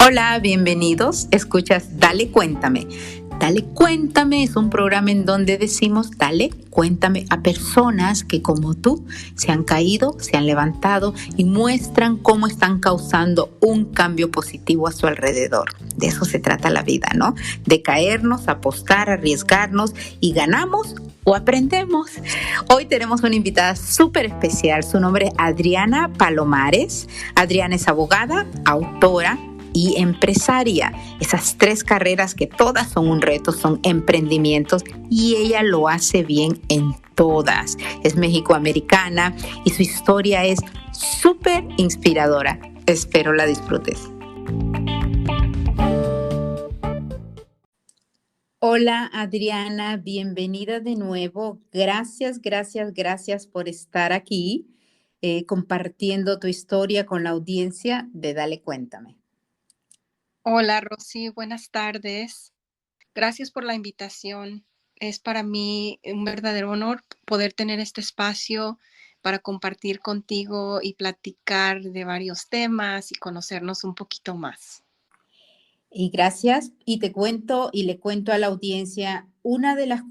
Hola, bienvenidos. Escuchas Dale Cuéntame. Dale Cuéntame es un programa en donde decimos dale cuéntame a personas que como tú se han caído, se han levantado y muestran cómo están causando un cambio positivo a su alrededor. De eso se trata la vida, ¿no? De caernos, apostar, arriesgarnos y ganamos o aprendemos. Hoy tenemos una invitada súper especial. Su nombre es Adriana Palomares. Adriana es abogada, autora y empresaria. Esas tres carreras que todas son un reto, son emprendimientos y ella lo hace bien en todas. Es mexicoamericana y su historia es súper inspiradora. Espero la disfrutes. Hola Adriana, bienvenida de nuevo. Gracias por estar aquí compartiendo tu historia con la audiencia de Dale Cuéntame. Hola, Rosy, buenas tardes. Gracias por la invitación. Es para mí un verdadero honor poder tener este espacio para compartir contigo y platicar de varios temas y conocernos un poquito más. Y gracias. Y te cuento y le cuento a la audiencia una de las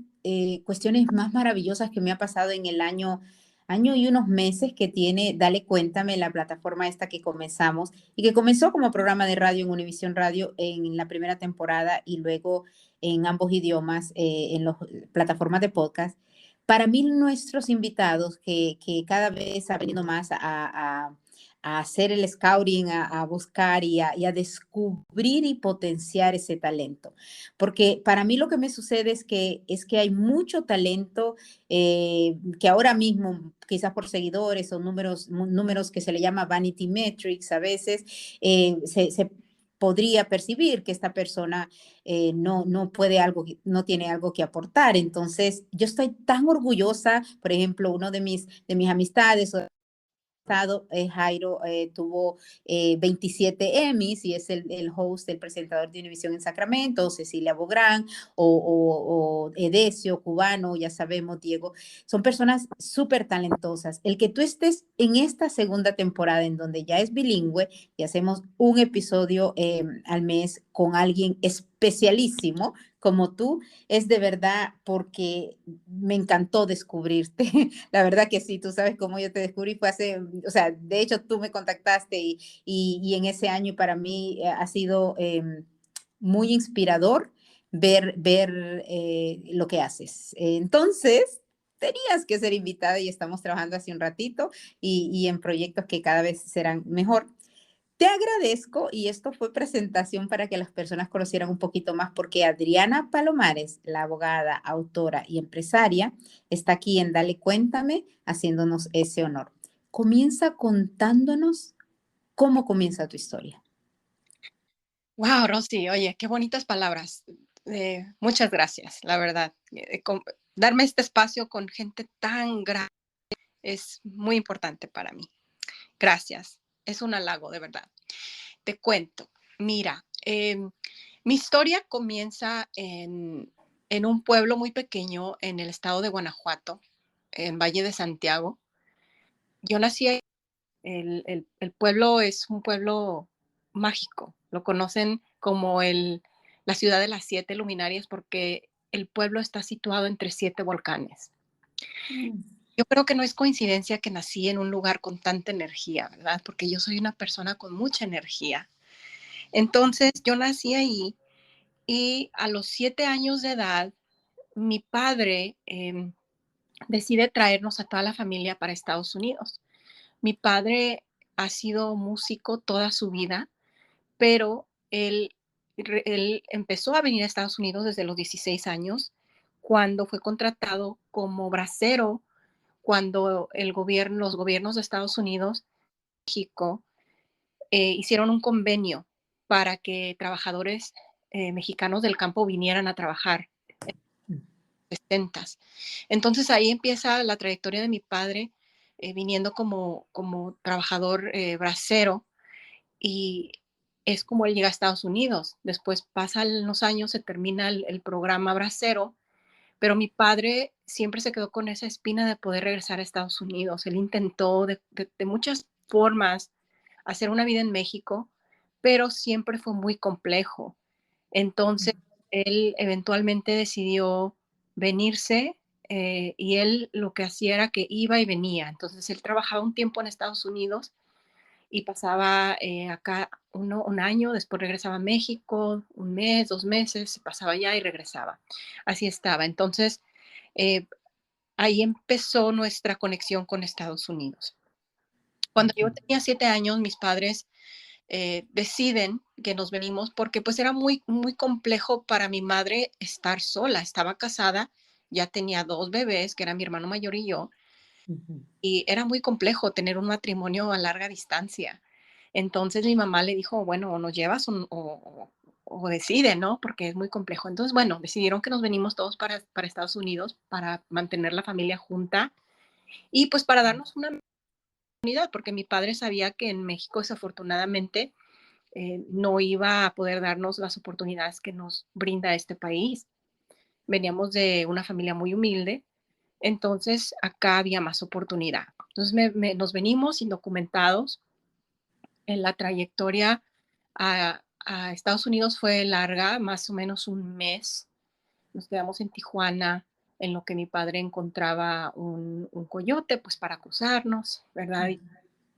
cuestiones más maravillosas que me ha pasado en el año y unos meses que tiene Dale Cuéntame, la plataforma esta que comenzamos y que comenzó como programa de radio en Univisión Radio en la primera temporada y luego en ambos idiomas en las plataformas de podcast. Para mí, nuestros invitados, que cada vez ha venido más a hacer el scouting, a buscar y a descubrir y potenciar ese talento. Porque para mí lo que me sucede es que hay mucho talento que ahora mismo, quizás por seguidores o números que se le llama vanity metrics, a veces se podría percibir que esta persona no puede algo, no tiene algo que aportar. Entonces, yo estoy tan orgullosa, por ejemplo, uno de mis amistades Jairo tuvo 27 Emmys y es el host, el presentador de Univisión en Sacramento, Cecilia Bográn o Edesio, cubano, ya sabemos, Diego. Son personas súper talentosas. El que tú estés en esta segunda temporada en donde ya es bilingüe y hacemos un episodio al mes con alguien especialísimo como tú, es de verdad porque me encantó descubrirte. La verdad que sí, tú sabes cómo yo te descubrí, fue hace, o sea, de hecho tú me contactaste y en ese año para mí ha sido muy inspirador ver lo que haces. Entonces, tenías que ser invitada y estamos trabajando hace un ratito y en proyectos que cada vez serán mejor. Te agradezco y esto fue presentación para que las personas conocieran un poquito más porque Adriana Palomares, la abogada, autora y empresaria, está aquí en Dale Cuéntame haciéndonos ese honor. Comienza contándonos cómo comienza tu historia. Wow, Rosy, oye, qué bonitas palabras. Muchas gracias, la verdad. Darme este espacio con gente tan grande es muy importante para mí. Gracias. Es un halago, de verdad. Te cuento. Mira, mi historia comienza en un pueblo muy pequeño en el estado de Guanajuato, en Valle de Santiago. Yo nací ahí. El pueblo es un pueblo mágico. Lo conocen como la ciudad de las 7 luminarias porque el pueblo está situado entre 7 volcanes. Yo creo que no es coincidencia que nací en un lugar con tanta energía, ¿verdad? Porque yo soy una persona con mucha energía. Entonces, yo nací ahí y a los 7 años de edad, mi padre decide traernos a toda la familia para Estados Unidos. Mi padre ha sido músico toda su vida, pero él empezó a venir a Estados Unidos desde los 16 años, cuando fue contratado como bracero, cuando los gobiernos de Estados Unidos, México, hicieron un convenio para que trabajadores mexicanos del campo vinieran a trabajar en los 60. Entonces ahí empieza la trayectoria de mi padre viniendo como trabajador bracero y es como él llega a Estados Unidos. Después pasan los años, se termina el programa bracero, pero mi padre siempre se quedó con esa espina de poder regresar a Estados Unidos. Él intentó de muchas formas hacer una vida en México, pero siempre fue muy complejo. Entonces, él eventualmente decidió venirse, y él lo que hacía era que iba y venía. Entonces, él trabajaba un tiempo en Estados Unidos y pasaba acá un año, después regresaba a México, un mes, 2 meses, se pasaba allá y regresaba. Así estaba. Entonces, eh, ahí empezó nuestra conexión con Estados Unidos. Cuando yo Ujú, tenía 7 años, mis padres deciden que nos venimos porque pues era muy, muy complejo para mi madre estar sola. Estaba casada, ya tenía 2 bebés, que eran mi hermano mayor y yo, ujú. y era muy complejo tener un matrimonio a larga distancia. Entonces mi mamá le dijo, bueno, o nos llevas o decide, ¿no? Porque es muy complejo. Entonces, bueno, decidieron que nos venimos todos para Estados Unidos para mantener la familia junta y pues para darnos una oportunidad, porque mi padre sabía que en México desafortunadamente no iba a poder darnos las oportunidades que nos brinda este país. Veníamos de una familia muy humilde, entonces acá había más oportunidad. Entonces nos venimos indocumentados. En la trayectoria a Estados Unidos fue larga, más o menos un mes. Nos quedamos en Tijuana, en lo que mi padre encontraba un coyote, pues para cruzarnos, ¿verdad? Y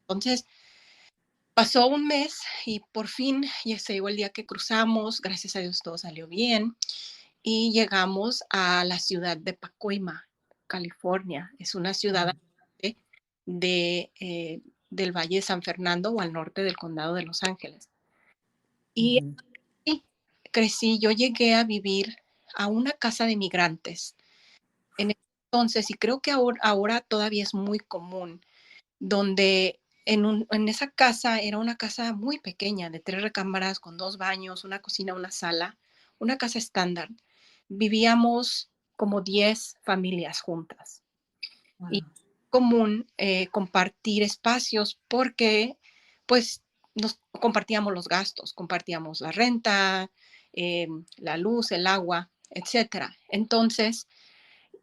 entonces pasó un mes y por fin ya se llegó el día que cruzamos, gracias a Dios todo salió bien y llegamos a la ciudad de Pacoima, California. Es una ciudad al norte del Valle de San Fernando o al norte del condado de Los Ángeles. Y Ujú, sí, crecí, yo llegué a vivir a una casa de migrantes. En ese entonces, y creo que ahora todavía es muy común, donde en esa casa era una casa muy pequeña, de 3 recámaras, con 2 baños, una cocina, una sala, una casa estándar. Vivíamos como 10 familias juntas. Y wow. común compartir espacios porque, pues, nos compartíamos los gastos, compartíamos la renta, la luz, el agua, etcétera. Entonces,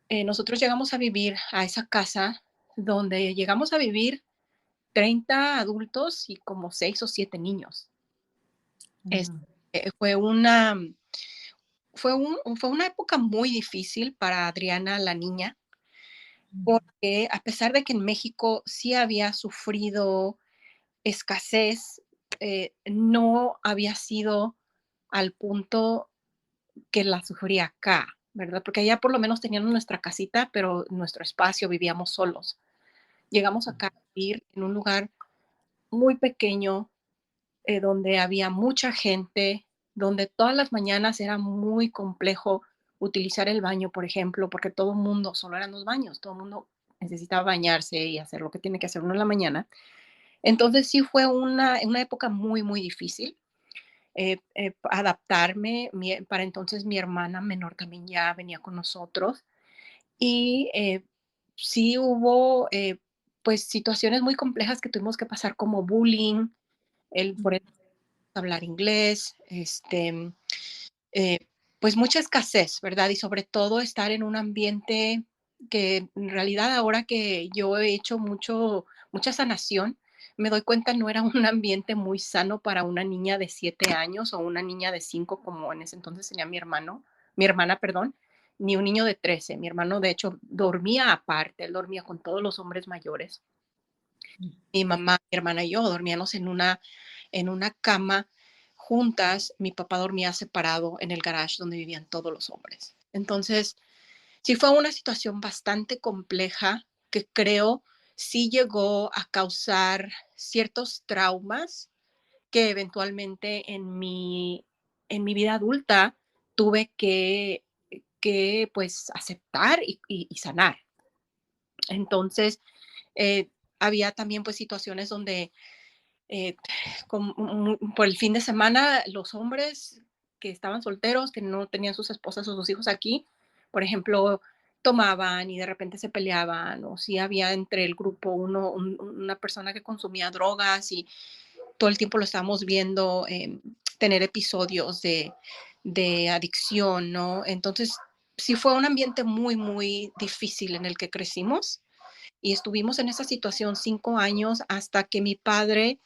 nosotros llegamos a vivir a esa casa donde llegamos a vivir 30 adultos y como 6 o 7 niños. Es Wow. fue una fue una época muy difícil para Adriana, la niña, porque a pesar de que en México sí había sufrido escasez, no había sido al punto que la sufría acá, ¿verdad? Porque allá por lo menos teníamos nuestra casita, pero nuestro espacio, vivíamos solos. Llegamos acá a vivir en un lugar muy pequeño, donde había mucha gente, donde todas las mañanas era muy complejo utilizar el baño, por ejemplo, porque todo el mundo, solo eran 2 baños, todo el mundo necesitaba bañarse y hacer lo que tiene que hacer uno en la mañana. Entonces sí fue una época muy, muy difícil adaptarme. Para entonces mi hermana menor también ya venía con nosotros y sí hubo pues situaciones muy complejas que tuvimos que pasar como bullying, por hablar inglés, eh, pues mucha escasez, ¿verdad? Y sobre todo estar en un ambiente que en realidad ahora que yo he hecho mucha sanación, me doy cuenta no era un ambiente muy sano para una niña de 7 años o una niña de 5 como en ese entonces tenía mi hermana, perdón, ni un niño de 13. Mi hermano de hecho dormía aparte, él dormía con todos los hombres mayores. Mi mamá, mi hermana y yo dormíamos en una cama juntas. Mi papá dormía separado en el garage donde vivían todos los hombres. Entonces, sí fue una situación bastante compleja que creo sí llegó a causar ciertos traumas que eventualmente en mi vida adulta tuve que pues aceptar y sanar. Entonces, había también pues situaciones donde eh, por el fin de semana, los hombres que estaban solteros, que no tenían sus esposas o sus hijos aquí, por ejemplo, tomaban y de repente se peleaban, o si había entre el grupo una persona que consumía drogas y todo el tiempo lo estábamos viendo tener episodios de adicción, ¿no? Entonces, sí fue un ambiente muy, muy difícil en el que crecimos y estuvimos en esa situación 5 años hasta que mi padre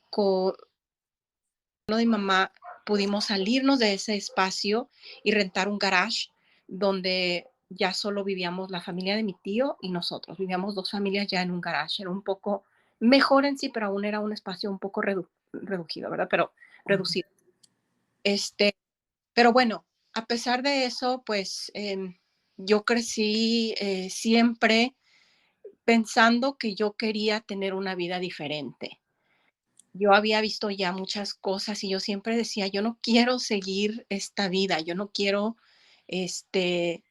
co- de mi mamá pudimos salirnos de ese espacio y rentar un garage donde ya solo vivíamos la familia de mi tío y nosotros. Vivíamos dos familias ya en un garage. Era un poco mejor en sí, pero aún era un espacio un poco reducido, ¿verdad? Pero reducido. Este, pero bueno, a pesar de eso, pues yo crecí siempre pensando que yo quería tener una vida diferente. Yo había visto ya muchas cosas y yo siempre decía, yo no quiero seguir esta vida, yo no quiero este,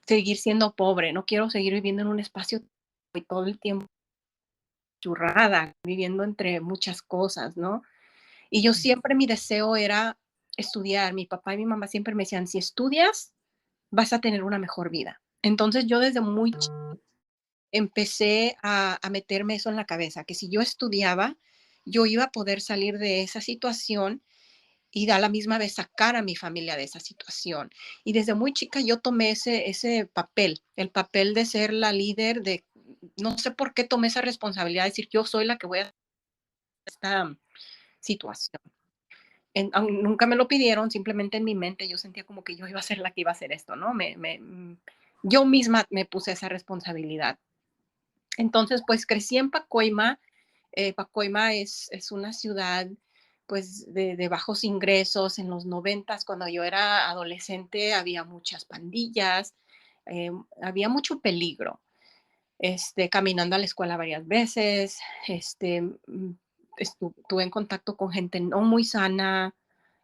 seguir siendo pobre, no quiero seguir viviendo en un espacio y todo el tiempo churrada, viviendo entre muchas cosas, ¿no? Y yo siempre mi deseo era estudiar. Mi papá y mi mamá siempre me decían, si estudias, vas a tener una mejor vida. Entonces yo desde muy empecé a meterme eso en la cabeza, que si yo estudiaba, yo iba a poder salir de esa situación y a la misma vez sacar a mi familia de esa situación. Y desde muy chica yo tomé ese papel, el papel de ser la líder de, no sé por qué tomé esa responsabilidad de decir, yo soy la que voy a hacer esta situación. Nunca me lo pidieron, simplemente en mi mente yo sentía como que yo iba a ser la que iba a hacer esto, ¿no? Yo misma me puse esa responsabilidad. Entonces, pues crecí en Pacoima. Pacoima es una ciudad pues de bajos ingresos. En los 90, cuando yo era adolescente, había muchas pandillas, había mucho peligro. Caminando a la escuela varias veces, estuve en contacto con gente no muy sana.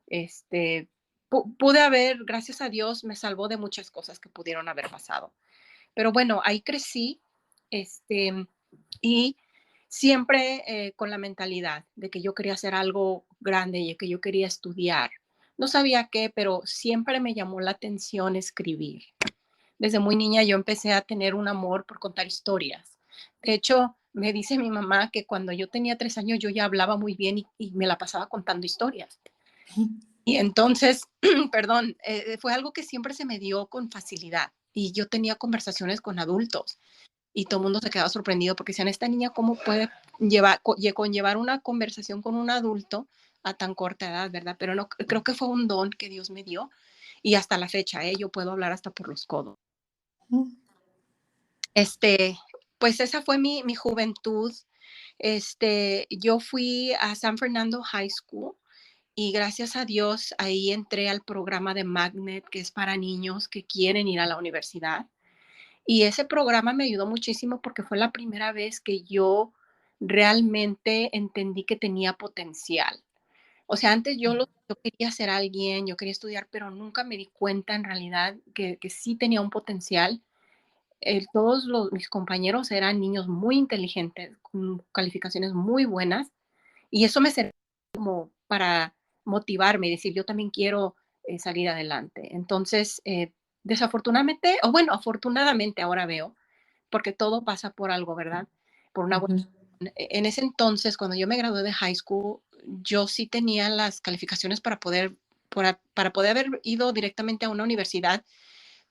este, Pude haber, gracias a Dios, me salvó de muchas cosas que pudieron haber pasado. Pero bueno, ahí crecí, este, y siempre con la mentalidad de que yo quería hacer algo grande y que yo quería estudiar. No sabía qué, pero siempre me llamó la atención escribir. Desde muy niña yo empecé a tener un amor por contar historias. De hecho, me dice mi mamá que cuando yo tenía 3 años yo ya hablaba muy bien y me la pasaba contando historias. Y entonces, perdón, fue algo que siempre se me dio con facilidad. Y yo tenía conversaciones con adultos y todo el mundo se quedaba sorprendido porque decían, esta niña, ¿cómo puede conllevar una conversación con un adulto a tan corta edad, verdad? Pero no, creo que fue un don que Dios me dio y hasta la fecha, yo puedo hablar hasta por los codos. Este, pues esa fue mi juventud. Yo fui a San Fernando High School y gracias a Dios ahí entré al programa de Magnet, que es para niños que quieren ir a la universidad. Y ese programa me ayudó muchísimo porque fue la primera vez que yo realmente entendí que tenía potencial. O sea, antes yo quería ser alguien, yo quería estudiar, pero nunca me di cuenta en realidad que sí tenía un potencial. Todos mis compañeros eran niños muy inteligentes, con calificaciones muy buenas, y eso me servía como para motivarme y decir, yo también quiero salir adelante. Entonces, desafortunadamente, o bueno, afortunadamente ahora veo, porque todo pasa por algo, ¿verdad? Por una buena. Ujú. En ese entonces, cuando yo me gradué de high school, yo sí tenía las calificaciones para poder haber ido directamente a una universidad,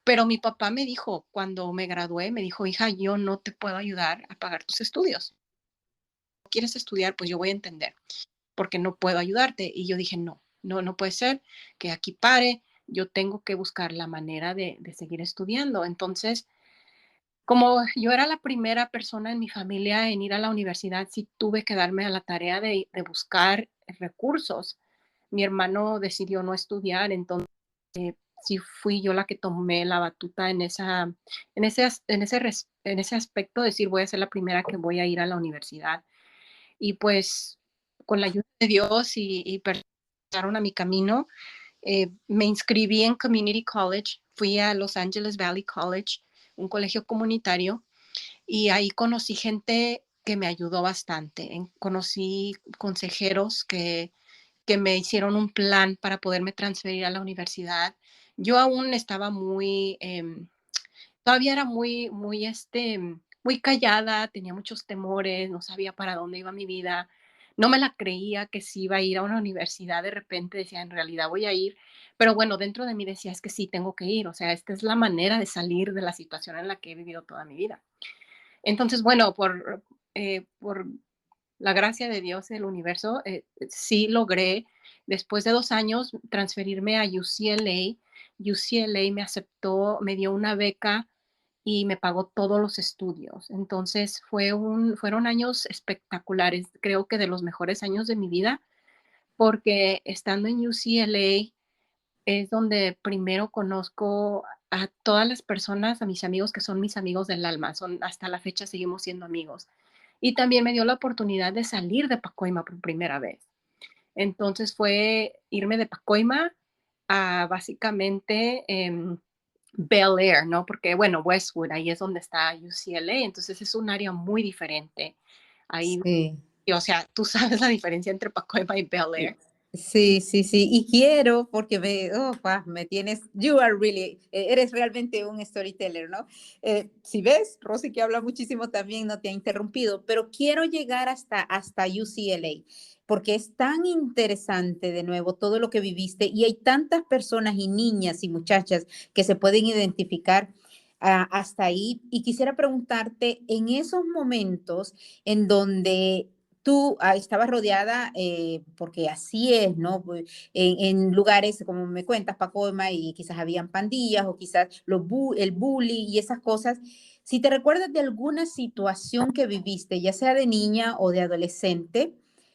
pero mi papá me dijo, cuando me gradué, me dijo, hija, yo no te puedo ayudar a pagar tus estudios. ¿Quieres estudiar? Pues yo voy a entender, porque no puedo ayudarte. Y yo dije, no, no, no puede ser que aquí pare, yo tengo que buscar la manera de seguir estudiando. Entonces, como yo era la primera persona en mi familia en ir a la universidad, sí tuve que darme a la tarea de buscar recursos. Mi hermano decidió no estudiar, entonces sí fui yo la que tomé la batuta en ese aspecto, decir voy a ser la primera que voy a ir a la universidad. Y pues con la ayuda de Dios y personas que llegaron a mi camino, me inscribí en Community College, fui a Los Angeles Valley College, un colegio comunitario, y ahí conocí gente que me ayudó bastante. Conocí consejeros que me hicieron un plan para poderme transferir a la universidad. Yo aún estaba todavía era muy callada, tenía muchos temores, no sabía para dónde iba mi vida, no me la creía que si iba a ir a una universidad, de repente decía, en realidad voy a ir, pero bueno, dentro de mí decía, es que sí, tengo que ir, o sea, esta es la manera de salir de la situación en la que he vivido toda mi vida. Entonces, bueno, por la gracia de Dios, del universo, sí logré, después de 2 años, transferirme a UCLA. UCLA me aceptó, me dio una beca y me pagó todos los estudios. Entonces fueron años espectaculares, creo que de los mejores años de mi vida, porque estando en UCLA es donde primero conozco a todas las personas, a mis amigos que son mis amigos del alma, hasta la fecha seguimos siendo amigos. Y también me dio la oportunidad de salir de Pacoima por primera vez. Entonces fue irme de Pacoima a básicamente Bel Air, ¿no? Porque, bueno, Westwood, ahí es donde está UCLA, entonces es un área muy diferente. Ahí, Sí. o sea, tú sabes la diferencia entre Pacoima y Bel Air. Sí, sí, sí, y quiero porque me tienes, you are really, eres realmente un storyteller, ¿no? Si ves, Rosy que habla muchísimo también no te ha interrumpido, pero quiero llegar hasta UCLA porque es tan interesante de nuevo todo lo que viviste y hay tantas personas y niñas y muchachas que se pueden identificar hasta ahí y quisiera preguntarte en esos momentos en donde tú estabas rodeada, porque así es, ¿no? Pues, en lugares, como me cuentas, Pacoima, y quizás habían pandillas o quizás el bully y esas cosas. Si te recuerdas de alguna situación que viviste, ya sea de niña o de adolescente,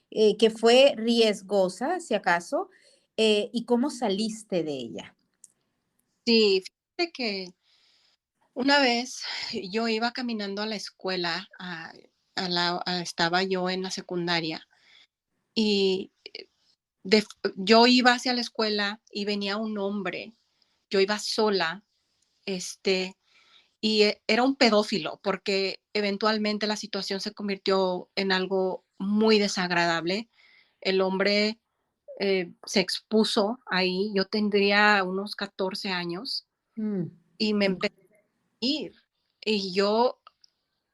que fue riesgosa, si acaso, y cómo saliste de ella. Sí, fíjate que una vez yo iba caminando a la escuela, estaba yo en la secundaria y de- yo iba hacia la escuela y venía un hombre, yo iba sola, este, y era un pedófilo porque eventualmente la situación se convirtió en algo muy desagradable. El hombre se expuso ahí, yo tendría unos 14 años Mm, y me empecé a ir y yo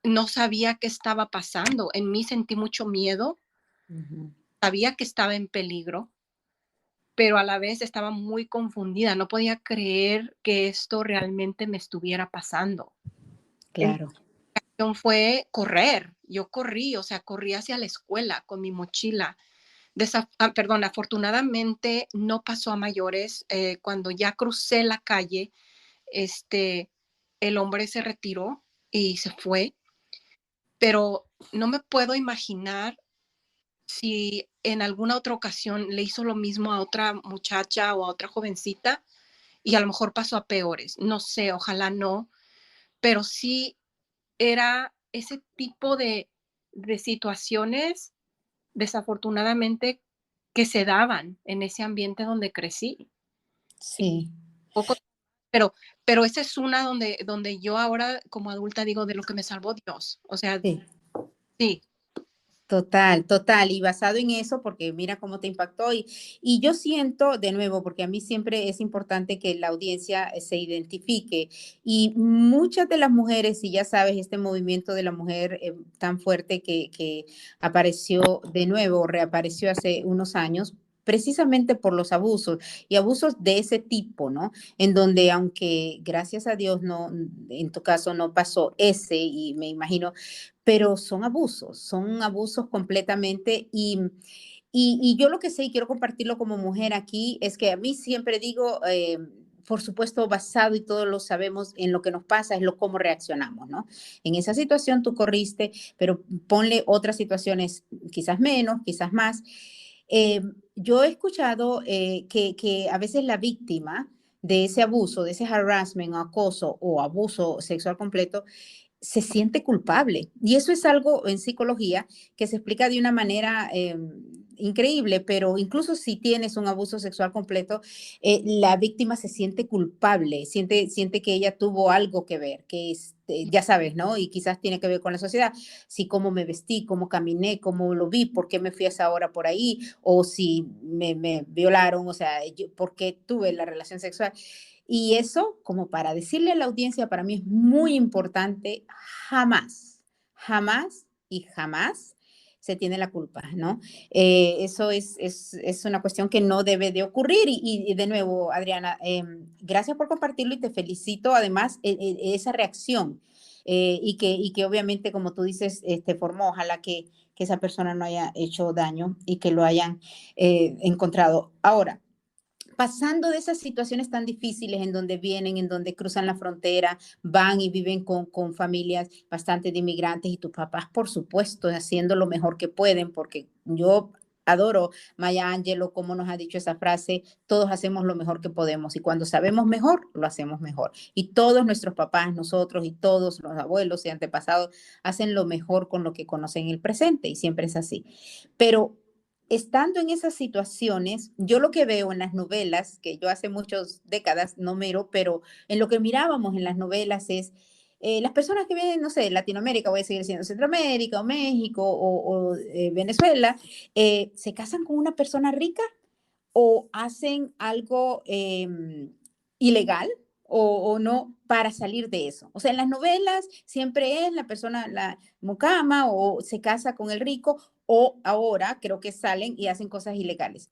no sabía qué estaba pasando. En mí sentí mucho miedo, ujú. sabía que estaba en peligro, pero a la vez estaba muy confundida. No podía creer que esto realmente me estuviera pasando. Claro. Entonces fue correr. Yo corrí, o sea, corrí hacia la escuela con mi mochila. Perdón, afortunadamente no pasó a mayores. Cuando ya crucé la calle, este, el hombre se retiró y se fue, pero no me puedo imaginar si en alguna otra ocasión le hizo lo mismo a otra muchacha o a otra jovencita y a lo mejor pasó a peores. No sé, ojalá no, pero sí era ese tipo de situaciones, desafortunadamente, que se daban en ese ambiente donde crecí. Sí, Poco, pero, pero esa es una donde yo ahora como adulta digo de lo que me salvó Dios. O sea, sí. sí, Total, total. Y basado en eso, porque mira cómo te impactó. Y yo siento, de nuevo, porque a mí siempre es importante que la audiencia se identifique. Y muchas de las mujeres, y ya sabes, este movimiento de la mujer tan fuerte que apareció de nuevo, reapareció hace unos años, precisamente por los abusos y abusos de ese tipo, ¿no? En donde, aunque gracias a Dios no, en tu caso no pasó ese, y me imagino pero son abusos completamente y yo lo que sé y quiero compartirlo como mujer aquí es que a mí siempre digo, por supuesto, basado y todos lo sabemos en lo que nos pasa, es lo cómo reaccionamos, ¿no? En esa situación tú corriste, pero ponle otras situaciones, quizás menos, quizás más. Eh, yo he escuchado que a veces la víctima de ese abuso, de ese harassment o acoso o abuso sexual completo, se siente culpable. Y eso es algo en psicología que se explica de una manera increíble, pero incluso si tienes un abuso sexual completo, la víctima se siente culpable, siente que ella tuvo algo que ver, que ya sabes, ¿no? Y quizás tiene que ver con la sociedad, si cómo me vestí, cómo caminé, cómo lo vi, por qué me fui a esa hora por ahí, o si me violaron, o sea, por qué tuve la relación sexual. Y eso, como para decirle a la audiencia, para mí es muy importante, jamás, jamás y jamás se tiene la culpa, ¿no? Eso es una cuestión que no debe de ocurrir. Y de nuevo, Adriana, gracias por compartirlo y te felicito además esa reacción y que obviamente, como tú dices, formó, ojalá que esa persona no haya hecho daño y que lo hayan encontrado. Ahora, pasando de esas situaciones tan difíciles en donde vienen, en donde cruzan la frontera, van y viven con familias bastante de inmigrantes y tus papás, por supuesto, haciendo lo mejor que pueden, porque yo adoro Maya Angelou, como nos ha dicho esa frase, todos hacemos lo mejor que podemos y cuando sabemos mejor, lo hacemos mejor. Y todos nuestros papás, nosotros y todos los abuelos y antepasados hacen lo mejor con lo que conocen en el presente y siempre es así. Pero estando en esas situaciones, yo lo que veo en las novelas, que yo hace muchas décadas no miro, pero en lo que mirábamos en las novelas es las personas que vienen, no sé, Latinoamérica, voy a seguir siendo Centroamérica o México o Venezuela, se casan con una persona rica o hacen algo ilegal o no para salir de eso. O sea, en las novelas siempre es la persona, la mucama o se casa con el rico o ahora creo que salen y hacen cosas ilegales.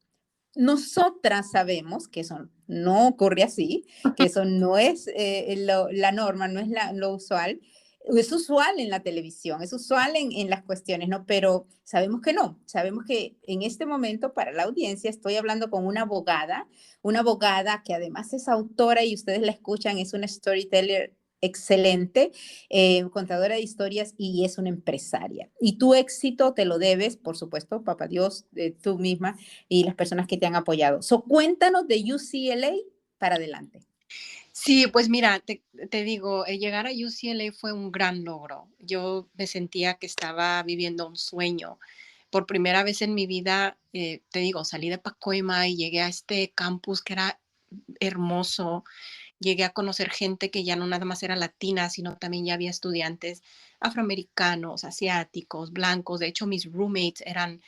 Nosotras sabemos que eso no ocurre así, que eso no es la norma, no es lo usual. Es usual en la televisión, es usual en las cuestiones, ¿no? Pero sabemos que no, sabemos que en este momento para la audiencia estoy hablando con una abogada que además es autora y ustedes la escuchan, es una storyteller excelente, contadora de historias y es una empresaria. Y tu éxito te lo debes, por supuesto, papá Dios, tú misma y las personas que te han apoyado. So, cuéntanos de UCLA para adelante. Sí, pues mira, te digo, llegar a UCLA fue un gran logro. Yo me sentía que estaba viviendo un sueño. Por primera vez en mi vida, te digo, salí de Pacoima y llegué a este campus que era hermoso. Llegué a conocer gente que ya no nada más era latina, sino también ya había estudiantes afroamericanos, asiáticos, blancos. De hecho, mis roommates eran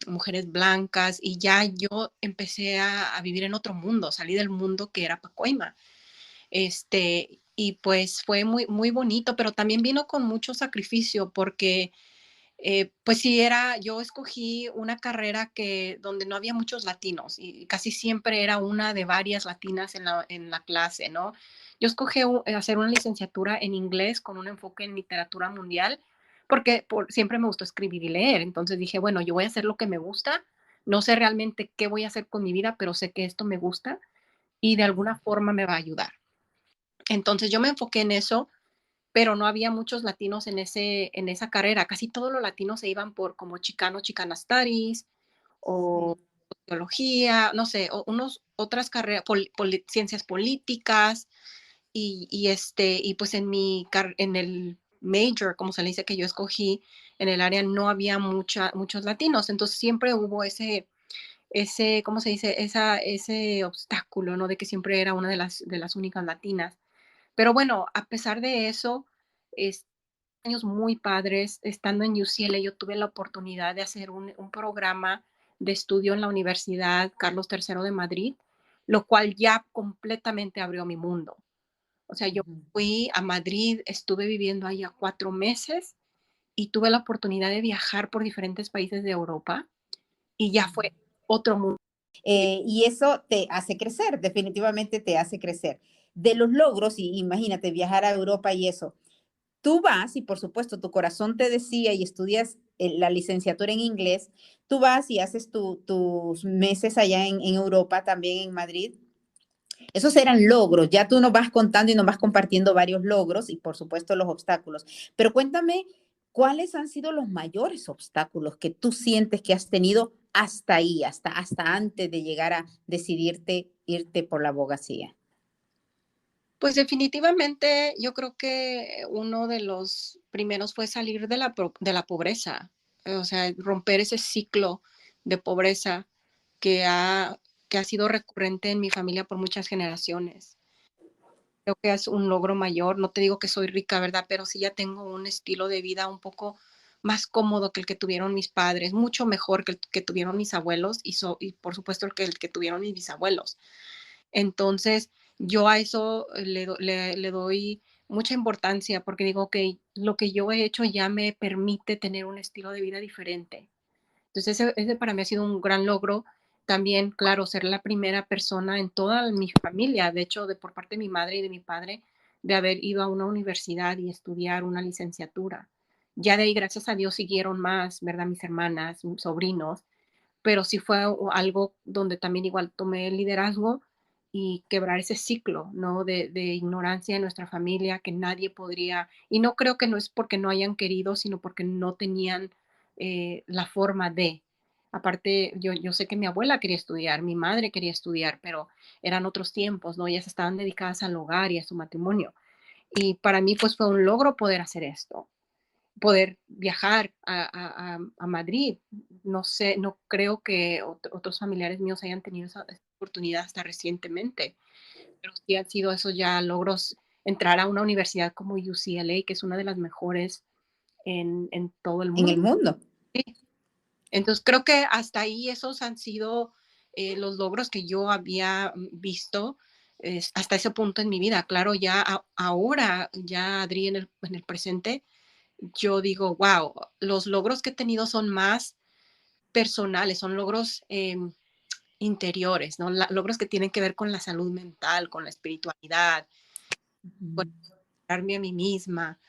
mujeres blancas y ya yo empecé a vivir en otro mundo, salí del mundo que era Pacoima. Y pues fue muy, muy bonito, pero también vino con mucho sacrificio porque pues sí, yo escogí una carrera donde no había muchos latinos y casi siempre era una de varias latinas en la clase, ¿no? Yo escogí hacer una licenciatura en inglés con un enfoque en literatura mundial porque siempre me gustó escribir y leer. Entonces dije, bueno, yo voy a hacer lo que me gusta. No sé realmente qué voy a hacer con mi vida, pero sé que esto me gusta y de alguna forma me va a ayudar. Entonces yo me enfoqué en eso, pero no había muchos latinos en esa carrera. Casi todos los latinos se iban por como Chicano, Chicana Studies o Sí. teología, no sé, o otras carreras, ciencias políticas y pues en el major, como se le dice que yo escogí, en el área no había muchos latinos. Entonces siempre hubo ¿cómo se dice? Ese obstáculo, ¿no? De que siempre era una de las únicas latinas. Pero bueno, a pesar de eso, es años muy padres. Estando en UCLA, yo tuve la oportunidad de hacer un programa de estudio en la Universidad Carlos III de Madrid, lo cual ya completamente abrió mi mundo. O sea, yo Ujú. fui a Madrid, estuve viviendo allá 4 meses y tuve la oportunidad de viajar por diferentes países de Europa y ya fue otro mundo. Y eso te hace crecer, definitivamente te hace crecer. De los logros, y imagínate viajar a Europa y eso, tú vas y por supuesto tu corazón te decía y estudias la licenciatura en inglés, tú vas y haces tus meses allá en Europa, también en Madrid. Esos eran logros, ya tú nos vas contando y nos vas compartiendo varios logros y por supuesto los obstáculos. Pero cuéntame, ¿cuáles han sido los mayores obstáculos que tú sientes que has tenido hasta ahí, hasta antes de llegar a decidirte irte por la abogacía? Pues definitivamente yo creo que uno de los primeros fue salir de la pobreza, o sea, romper ese ciclo de pobreza que ha, que ha sido recurrente en mi familia por muchas generaciones. Creo que es un logro mayor. No te digo que soy rica, ¿verdad? Pero sí ya tengo un estilo de vida un poco más cómodo que el que tuvieron mis padres, mucho mejor que el que tuvieron mis abuelos y por supuesto el que tuvieron mis bisabuelos. Entonces, yo a eso le doy mucha importancia porque digo que lo que yo he hecho ya me permite tener un estilo de vida diferente. Entonces, ese para mí ha sido un gran logro. También, claro, ser la primera persona en toda mi familia, de hecho, por parte de mi madre y de mi padre, de haber ido a una universidad y estudiar una licenciatura. Ya de ahí, gracias a Dios, siguieron más, ¿verdad? Mis hermanas, mis sobrinos, pero sí fue algo donde también igual tomé el liderazgo y quebrar ese ciclo, ¿no? De ignorancia en nuestra familia, que nadie podría, y no creo que no es porque no hayan querido, sino porque no tenían la forma de. Aparte, yo sé que mi abuela quería estudiar, mi madre quería estudiar, pero eran otros tiempos, ¿no? Ellas estaban dedicadas al hogar y a su matrimonio. Y para mí, pues fue un logro poder hacer esto, poder viajar a Madrid. No sé, no creo que otros familiares míos hayan tenido esa oportunidad hasta recientemente, pero sí han sido esos ya logros, entrar a una universidad como UCLA, que es una de las mejores en todo el En el mundo. mundo. Sí. Entonces creo que hasta ahí esos han sido los logros que yo había visto hasta ese punto en mi vida. Claro, ya ahora, ya Adri en el presente, yo digo, wow, los logros que he tenido son más personales, son logros interiores, ¿no? Logros que tienen que ver con la salud mental, con la espiritualidad, con Ujú. darme a mí misma.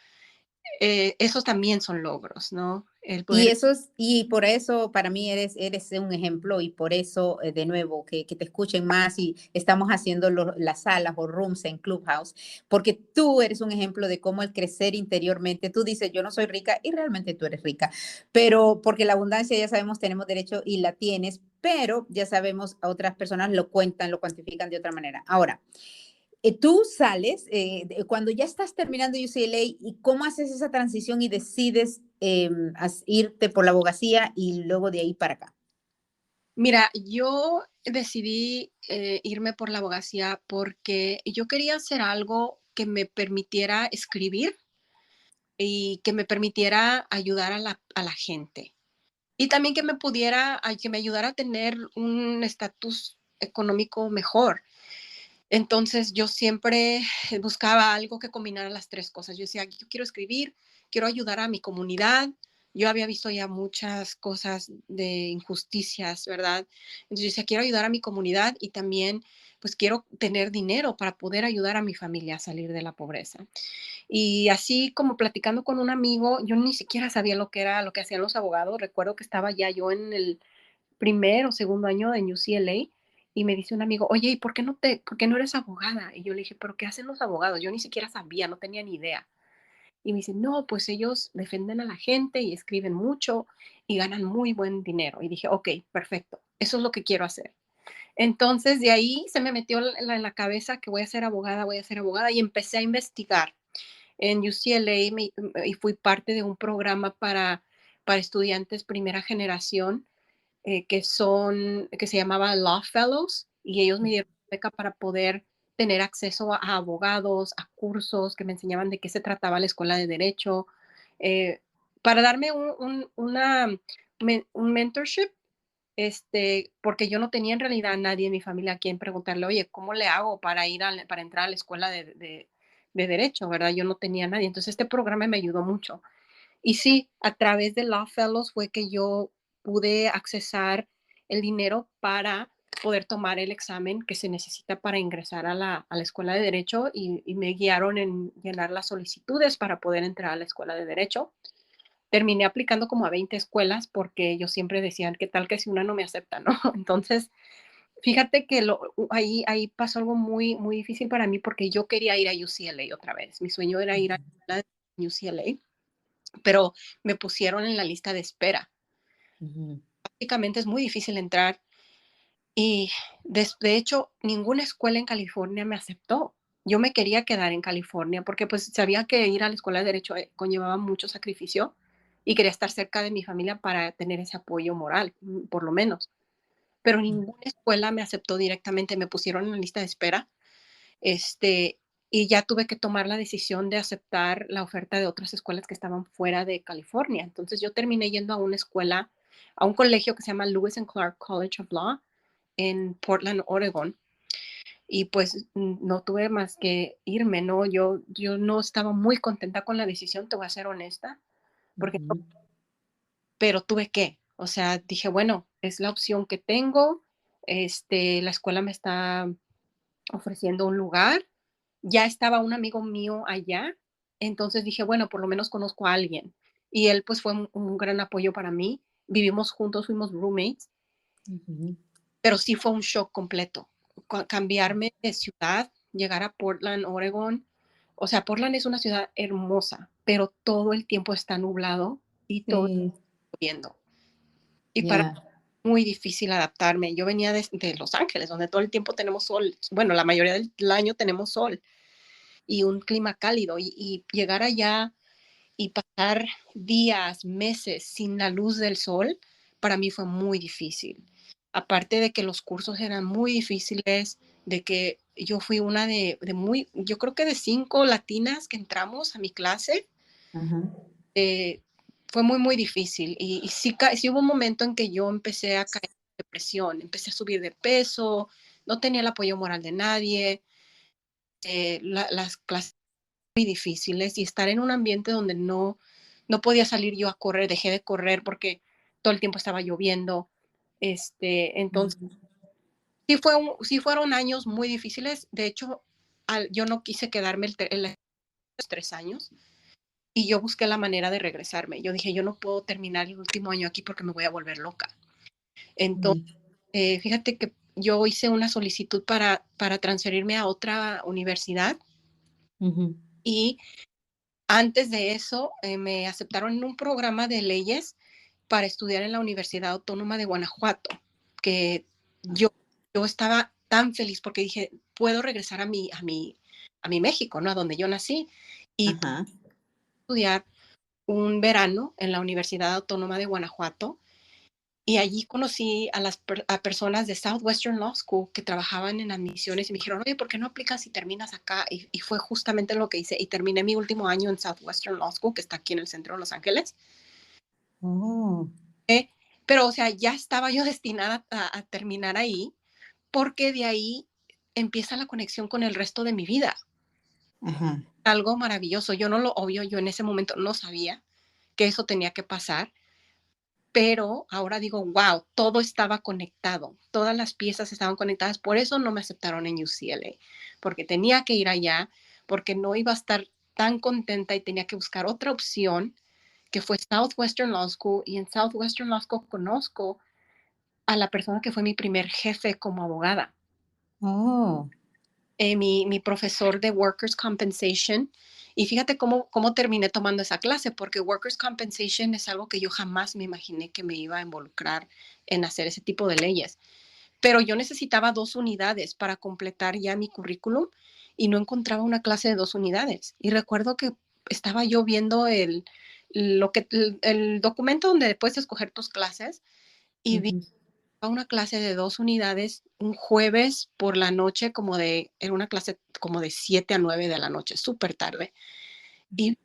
Esos también son logros, ¿no? El Y poder. eso y por eso para mí eres un ejemplo y por eso, de nuevo, que te escuchen más y estamos haciendo las salas o rooms en Clubhouse, porque tú eres un ejemplo de cómo el crecer interiormente, tú dices, yo no soy rica y realmente tú eres rica, pero porque la abundancia ya sabemos, tenemos derecho y la tienes, pero ya sabemos, otras personas lo cuentan, lo cuantifican de otra manera. Ahora, tú sales, cuando ya estás terminando UCLA, ¿y cómo haces esa transición y decides irte por la abogacía y luego de ahí para acá? Mira, yo decidí irme por la abogacía porque yo quería hacer algo que me permitiera escribir y que me permitiera ayudar a la gente. Y también que que me ayudara a tener un estatus económico mejor. Entonces, yo siempre buscaba algo que combinara las 3 cosas. Yo decía: "Yo quiero escribir, quiero ayudar a mi comunidad". Yo había visto ya muchas cosas de injusticias, ¿verdad? Entonces, yo decía: "Quiero ayudar a mi comunidad y también, pues, quiero tener dinero para poder ayudar a mi familia a salir de la pobreza". Y así como platicando con un amigo, yo ni siquiera sabía lo que era lo que hacían los abogados. Recuerdo que estaba ya yo en el primer o segundo año de UCLA y me dice un amigo, oye, ¿y por qué no eres abogada? Y yo le dije, ¿pero qué hacen los abogados? Yo ni siquiera sabía, no tenía ni idea. Y me dice, no, pues ellos defienden a la gente y escriben mucho y ganan muy buen dinero. Y dije, ok, perfecto, eso es lo que quiero hacer. Entonces de ahí se me metió en la cabeza que voy a ser abogada y empecé a investigar en UCLA y fui parte de un programa para estudiantes primera generación que se llamaba Law Fellows y ellos me dieron beca para poder tener acceso a abogados, a cursos que me enseñaban de qué se trataba la escuela de derecho, eh, para darme un mentorship, porque yo no tenía en realidad a nadie en mi familia a quien preguntarle, oye, ¿cómo le hago para para entrar a la escuela de derecho, verdad? Yo no tenía a nadie. Entonces este programa me ayudó mucho. Y sí, a través de Law Fellows fue que yo pude accesar el dinero para poder tomar el examen que se necesita para ingresar a la escuela de derecho y me guiaron en llenar las solicitudes para poder entrar a la escuela de derecho. Terminé aplicando como a 20 escuelas porque ellos siempre decían, ¿qué tal que si una no me acepta, no? Entonces, fíjate que ahí pasó algo muy, muy difícil para mí porque yo quería ir a UCLA otra vez. Mi sueño era ir a la escuela de UCLA, pero me pusieron en la lista de espera. Ujú. Prácticamente es muy difícil entrar y de hecho ninguna escuela en California me aceptó. Yo me quería quedar en California porque pues sabía que ir a la escuela de derecho conllevaba mucho sacrificio y quería estar cerca de mi familia para tener ese apoyo moral, por lo menos. Pero ninguna escuela me aceptó directamente, me pusieron en la lista de espera, este, y ya tuve que tomar la decisión de aceptar la oferta de otras escuelas que estaban fuera de California. Entonces yo terminé yendo a una escuela, a un colegio que se llama Lewis and Clark College of Law en Portland, Oregon. Y pues no tuve más que irme, ¿no? Yo no estaba muy contenta con la decisión, te voy a ser honesta, porque, Ujú. pero tuve que, o sea, dije, bueno, es la opción que tengo, la escuela me está ofreciendo un lugar, ya estaba un amigo mío allá, entonces dije, bueno, por lo menos conozco a alguien. y él pues fue un gran apoyo para mí. Vivimos juntos, fuimos roommates, Ujú. pero sí fue un shock completo. Cambiarme de ciudad, llegar a Portland, Oregon. O sea, Portland es una ciudad hermosa, pero todo el tiempo está nublado y todo Sí, lloviendo. Y para ya. muy difícil adaptarme. Yo venía de Los Ángeles, donde todo el tiempo tenemos sol. Bueno, la mayoría del año tenemos sol y un clima cálido. Y llegar allá y pasar días, meses sin la luz del sol, para mí fue muy difícil. Aparte de que los cursos eran muy difíciles, de que yo fui una yo creo que de 5 latinas que entramos a mi clase, Ajá. eh, fue muy, muy difícil. Y sí, sí hubo un momento en que yo empecé a caer en depresión, empecé a subir de peso, no tenía el apoyo moral de nadie, las clases muy difíciles y estar en un ambiente donde no podía salir yo a correr, dejé de correr porque todo el tiempo estaba lloviendo. Entonces, Ujú. sí fueron años muy difíciles. De hecho, yo no quise quedarme los 3 años y yo busqué la manera de regresarme. Yo dije, yo no puedo terminar el último año aquí porque me voy a volver loca. Entonces, Sí. fíjate que yo hice una solicitud para transferirme a otra universidad Ujú. y antes de eso, me aceptaron en un programa de leyes para estudiar en la Universidad Autónoma de Guanajuato, que yo, yo estaba tan feliz porque dije, puedo regresar a mi México, ¿no? A donde yo nací, y Ajá. estudiar un verano en la Universidad Autónoma de Guanajuato. Y allí conocí a personas de Southwestern Law School que trabajaban en admisiones y me dijeron, oye, ¿por qué no aplicas y terminas acá? Y fue justamente lo que hice. Y terminé mi último año en Southwestern Law School, que está aquí en el centro de Los Ángeles. Oh, Eh, pero, o sea, ya estaba yo destinada a terminar ahí, porque de ahí empieza la conexión con el resto de mi vida. ajá. Algo maravilloso. Yo no lo obvio, yo en ese momento no sabía que eso tenía que pasar, pero ahora digo, wow, todo estaba conectado, todas las piezas estaban conectadas, por eso no me aceptaron en UCLA, porque tenía que ir allá, porque no iba a estar tan contenta y tenía que buscar otra opción, que fue Southwestern Law School, y en Southwestern Law School conozco a la persona que fue mi primer jefe como abogada, Oh, mi profesor de Workers' Compensation. Y fíjate cómo terminé tomando esa clase, porque Workers' Compensation es algo que yo jamás me imaginé que me iba a involucrar en hacer ese tipo de leyes. Pero yo necesitaba 2 unidades para completar ya mi currículum y no encontraba una clase de 2 unidades. Y recuerdo que estaba yo viendo el documento donde puedes escoger tus clases y vi ujú. una clase de 2 unidades un jueves por la noche, era una clase como de 7 a 9 de la noche, súper tarde. Y,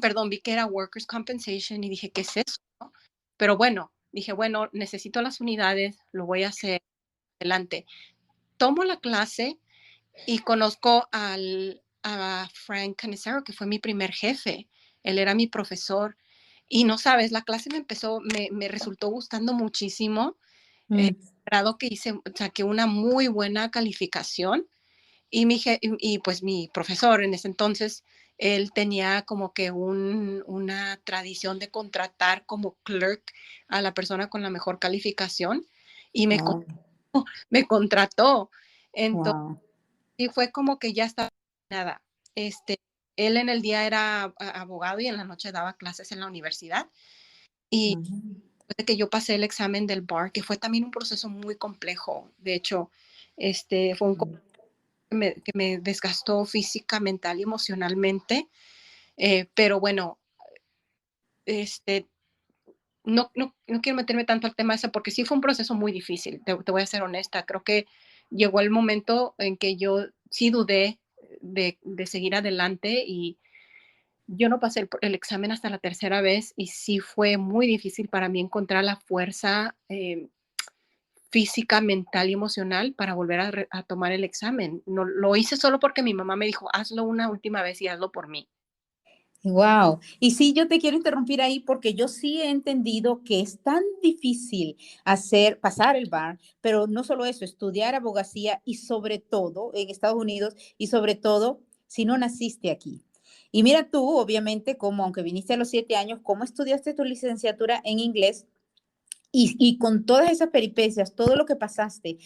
perdón, vi que era Workers' Compensation y dije, ¿qué es eso? ¿No? Pero bueno, dije, bueno, necesito las unidades, lo voy a hacer adelante. Tomo la clase y conozco a Frank Canicero, que fue mi primer jefe. Él era mi profesor. Y no sabes, la clase me resultó gustando muchísimo, eh, Mm. grado que saqué una muy buena calificación y pues mi profesor en ese entonces, él tenía como que una tradición de contratar como clerk a la persona con la mejor calificación y Oh, me contrató. Entonces, wow. sí fue como que ya estaba nada. Este, él en el día era abogado y en la noche daba clases en la universidad. Y Ujú. después de que yo pasé el examen del bar, que fue también un proceso muy complejo. De hecho, fue un que me desgastó física, mental y emocionalmente. Pero bueno, este, no quiero meterme tanto al tema ese porque sí fue un proceso muy difícil, te voy a ser honesta. Creo que llegó el momento en que yo sí dudé de seguir adelante y yo no pasé el examen hasta la tercera vez y sí fue muy difícil para mí encontrar la fuerza física, mental y emocional para volver a tomar el examen. No, lo hice solo porque mi mamá me dijo, hazlo una última vez y hazlo por mí. Wow. Y sí, yo te quiero interrumpir ahí porque yo sí he entendido que es tan difícil pasar el bar, pero no solo eso, estudiar abogacía y sobre todo en Estados Unidos y sobre todo si no naciste aquí. Y mira tú, obviamente, como aunque viniste a los 7 años, cómo estudiaste tu licenciatura en inglés y con todas esas peripecias, todo lo que pasaste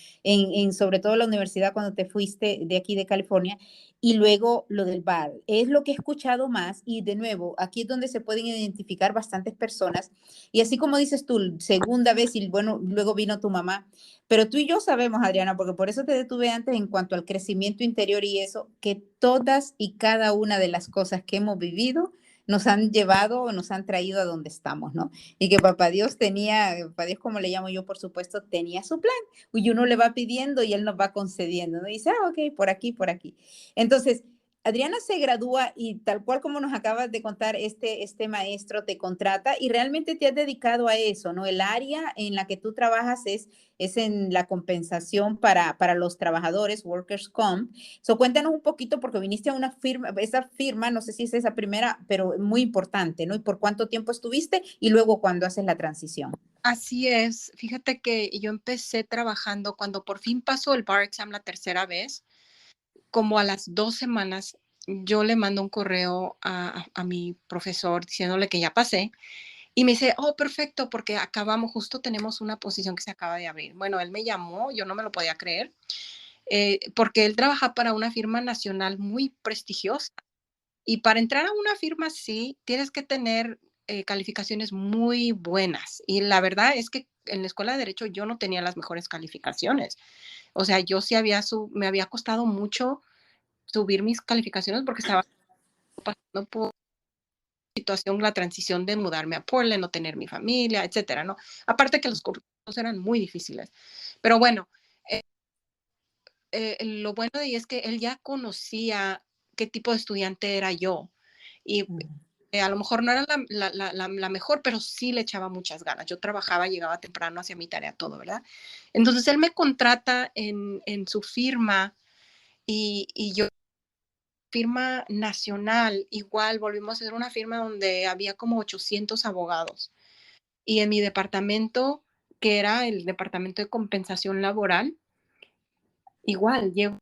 sobre todo la universidad cuando te fuiste de aquí de California, y luego lo del bar, es lo que he escuchado más y de nuevo, aquí es donde se pueden identificar bastantes personas y así como dices tú, segunda vez y bueno, luego vino tu mamá, pero tú y yo sabemos, Adriana, porque por eso te detuve antes en cuanto al crecimiento interior y eso, que todas y cada una de las cosas que hemos vivido nos han llevado o nos han traído a donde estamos, ¿no? Y que papá Dios tenía, papá Dios como le llamo yo, por supuesto, tenía su plan. Y uno le va pidiendo y él nos va concediendo, ¿no? Y dice, ah, ok, por aquí, por aquí. Entonces, Adriana se gradúa y tal cual como nos acabas de contar, este maestro te contrata y realmente te has dedicado a eso, ¿no? El área en la que tú trabajas es en la compensación para los trabajadores, Workers' Comp. So, cuéntanos un poquito porque viniste a una firma, esa firma, no sé si es esa primera, pero muy importante, ¿no? ¿Y por cuánto tiempo estuviste? Y luego cuando haces la transición. Así es. Fíjate que yo empecé trabajando cuando por fin pasó el bar exam la tercera vez, como a las 2 semanas, yo le mando un correo a mi profesor diciéndole que ya pasé y me dice, oh, perfecto, porque acabamos, justo tenemos una posición que se acaba de abrir. Bueno, él me llamó, yo no me lo podía creer, porque él trabaja para una firma nacional muy prestigiosa. Y para entrar a una firma así, tienes que tener calificaciones muy buenas. Y la verdad es que en la escuela de derecho yo no tenía las mejores calificaciones. O sea, yo sí me había costado mucho subir mis calificaciones porque estaba pasando por situación, la transición de mudarme a Portland, no tener mi familia, etcétera, ¿no? Aparte que los cursos eran muy difíciles. Pero bueno, eh, lo bueno de ahí es que él ya conocía qué tipo de estudiante era yo. Y a lo mejor no era la mejor, pero sí le echaba muchas ganas. Yo trabajaba, llegaba temprano, hacía mi tarea, todo, ¿verdad? Entonces él me contrata en su firma y yo, firma nacional, igual volvimos a ser una firma donde había como 800 abogados. Y en mi departamento, que era el departamento de compensación laboral, igual, llevo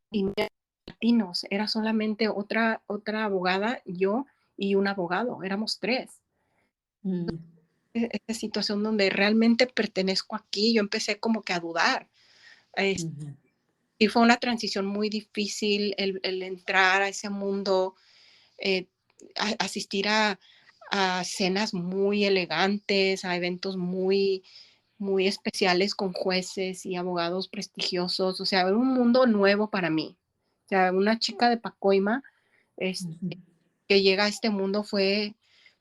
latinos, era solamente otra abogada, yo y un abogado, éramos tres. Mm, Esa situación donde realmente pertenezco aquí, yo empecé como que a dudar. ujú, Y fue una transición muy difícil el entrar a ese mundo, eh, asistir a cenas muy elegantes, a eventos muy especiales con jueces y abogados prestigiosos. O sea, era un mundo nuevo para mí. O sea, una chica de Pacoima, este, ujú, que llega a este mundo fue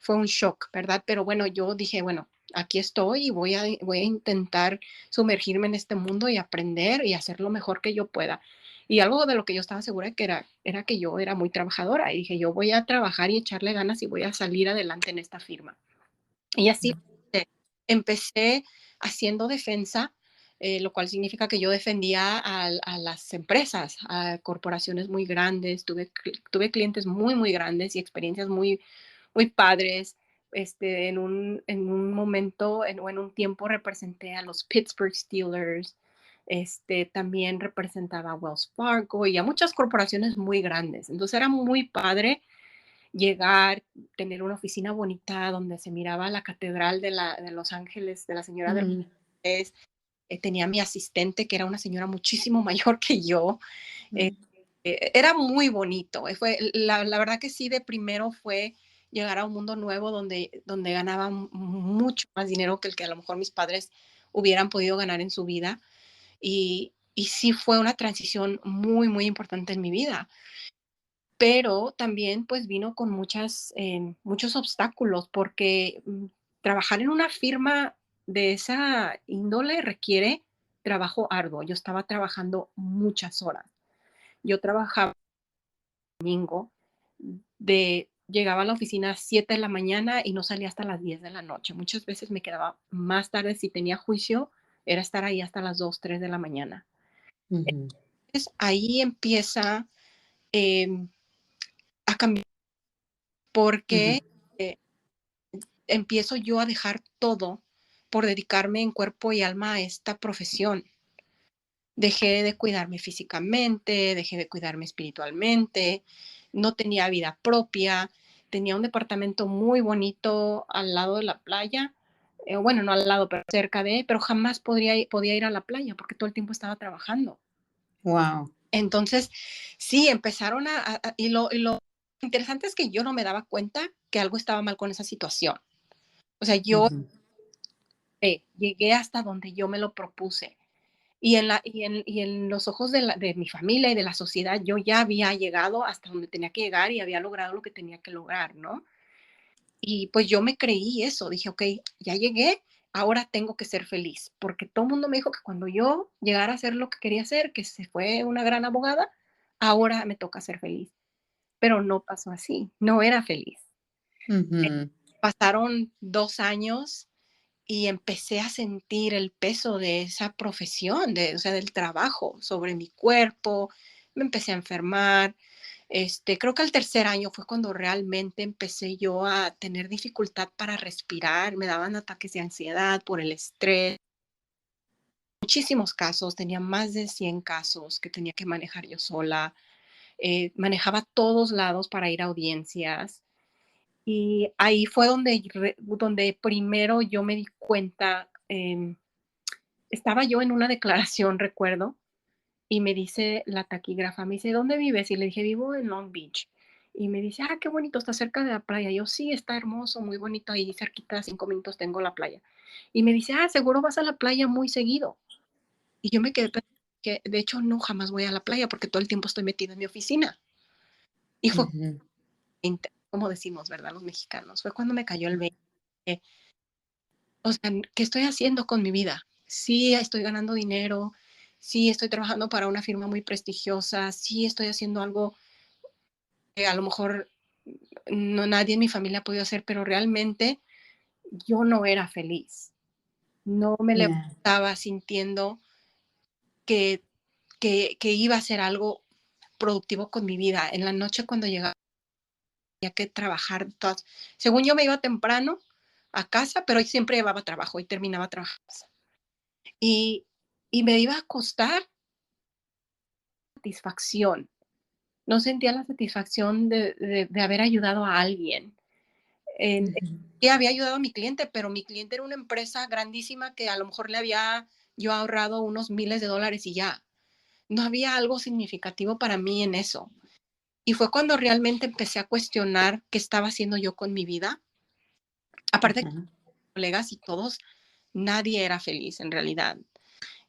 un shock, ¿verdad? Pero bueno, yo dije, bueno, aquí estoy y voy a intentar sumergirme en este mundo y aprender y hacer lo mejor que yo pueda. Y algo de lo que yo estaba segura que era que yo era muy trabajadora y dije, yo voy a trabajar y echarle ganas y voy a salir adelante en esta firma. Y así empecé haciendo defensa, lo cual significa que yo defendía a las empresas, a corporaciones muy grandes, tuve clientes muy, muy grandes y experiencias muy, muy padres. En un momento o en un tiempo representé a los Pittsburgh Steelers, también representaba a Wells Fargo y a muchas corporaciones muy grandes. Entonces era muy padre llegar, tener una oficina bonita donde se miraba la catedral de Los Ángeles, de la Señora de los mm, Ángeles. Tenía mi asistente, que era una señora muchísimo mayor que yo. Eh, mm, Era muy bonito. La verdad que sí, de primero fue llegar a un mundo nuevo donde ganaba mucho más dinero que el que a lo mejor mis padres hubieran podido ganar en su vida. Y sí fue una transición muy, muy importante en mi vida, pero también pues vino con muchos obstáculos porque trabajar en una firma de esa índole requiere trabajo arduo. Yo estaba trabajando muchas horas. Yo trabajaba domingo, llegaba a la oficina a 7 de la mañana y no salía hasta las 10 de la noche. Muchas veces me quedaba más tarde si tenía juicio, era estar ahí hasta las 2 3 de la mañana. ujú, Entonces ahí empieza em, a cambiar ujú, porque eh, empiezo yo a dejar todo por dedicarme en cuerpo y alma a esta profesión. Dejé de cuidarme físicamente, dejé de cuidarme espiritualmente, no tenía vida propia tenía un departamento muy bonito al lado de la playa, bueno, no al lado, pero cerca de, pero jamás podía ir a la playa porque todo el tiempo estaba trabajando. Wow. Entonces, sí, empezaron y lo interesante es que yo no me daba cuenta que algo estaba mal con esa situación. O sea, yo llegué hasta donde yo me lo propuse. Y en los ojos de mi familia y de la sociedad, yo ya había llegado hasta donde tenía que llegar y había logrado lo que tenía que lograr, ¿no? Y pues yo me creí eso, dije, ok, ya llegué, ahora tengo que ser feliz, porque todo el mundo me dijo que cuando yo llegara a hacer lo que quería hacer, que se fue una gran abogada, ahora me toca ser feliz. Pero no pasó así, no era feliz. Ujú. Pasaron 2 años y empecé a sentir el peso de esa profesión, o sea, del trabajo sobre mi cuerpo, me empecé a enfermar. Creo que al tercer año fue cuando realmente empecé yo a tener dificultad para respirar, me daban ataques de ansiedad por el estrés, muchísimos casos, tenía más de 100 casos que tenía que manejar yo sola, manejaba todos lados para ir a audiencias. Y ahí fue donde primero yo me di cuenta, estaba yo en una declaración, recuerdo, y me dice la taquígrafa, me dice: "¿Dónde vives?". Y le dije: "Vivo en Long Beach". Y me dice: "Ah, qué bonito, está cerca de la playa". Yo: "Sí, está hermoso, muy bonito, ahí cerquita, 5 minutos tengo la playa". Y me dice: "Ah, seguro vas a la playa muy seguido". Y yo me quedé pensando que, de hecho, no, jamás voy a la playa porque todo el tiempo estoy metida en mi oficina. Y fue Ujú. como decimos, ¿verdad?, los mexicanos, fue cuando me cayó el 20. O sea, ¿qué estoy haciendo con mi vida? Sí, estoy ganando dinero, sí, estoy trabajando para una firma muy prestigiosa, sí, estoy haciendo algo que a lo mejor no nadie en mi familia ha podido hacer, pero realmente yo no era feliz. No me Ya. levantaba sintiendo que, que iba a hacer algo productivo con mi vida. En la noche cuando llegaba tenía que trabajar según yo me iba temprano a casa, pero siempre llevaba trabajo y terminaba trabajando. Y, y me iba a acostar satisfacción. No sentía la satisfacción de haber ayudado a alguien. En Ujú. Sí había ayudado a mi cliente, pero mi cliente era una empresa grandísima que a lo mejor le había yo ahorrado unos miles de dólares y ya. No había algo significativo para mí en eso. Y fue cuando realmente empecé a cuestionar qué estaba haciendo yo con mi vida. Aparte de Ajá. colegas y todos, nadie era feliz en realidad.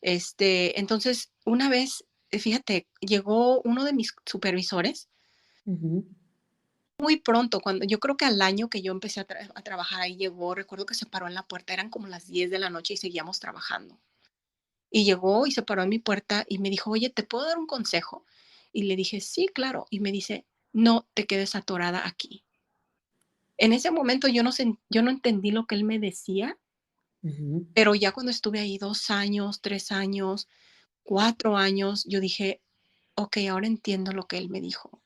Entonces, una vez, fíjate, llegó uno de mis supervisores Ujú. muy pronto, cuando yo creo que al año que yo empecé a trabajar ahí llegó, recuerdo que se paró en la puerta, eran como las 10 de la noche y seguíamos trabajando. Y llegó y se paró en mi puerta y me dijo: "Oye, ¿te puedo dar un consejo?". Y le dije: "Sí, claro". Y me dice: "No te quedes atorada aquí". En ese momento yo no entendí lo que él me decía, Ujú. pero ya cuando estuve ahí 2 años, 3 años, 4 años, yo dije: "Okey, ahora entiendo lo que él me dijo".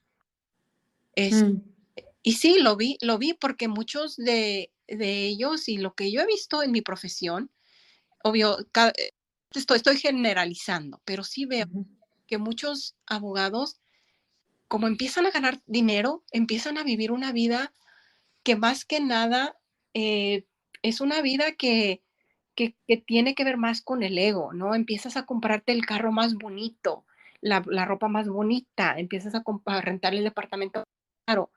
Es Mm. Y sí, lo vi porque muchos de ellos y lo que yo he visto en mi profesión, obvio, estoy generalizando, pero sí veo Ujú. que muchos abogados, como empiezan a ganar dinero, empiezan a vivir una vida que más que nada, eh, es una vida que tiene que ver más con el ego, ¿no? Empiezas a comprarte el carro más bonito, la ropa más bonita, empiezas a rentar el departamento caro,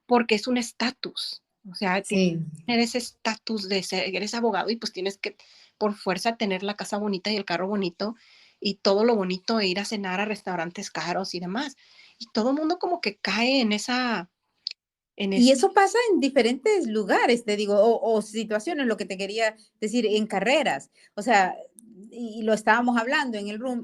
porque es un estatus. O sea, Sí. tener ese estatus de ser, eres abogado y pues tienes que por fuerza tener la casa bonita y el carro bonito y todo lo bonito e ir a cenar a restaurantes caros y demás. Y todo el mundo como que cae en Y ese, eso pasa en diferentes lugares, te digo, o situaciones, lo que te quería decir, en carreras. O sea, y lo estábamos hablando en el room,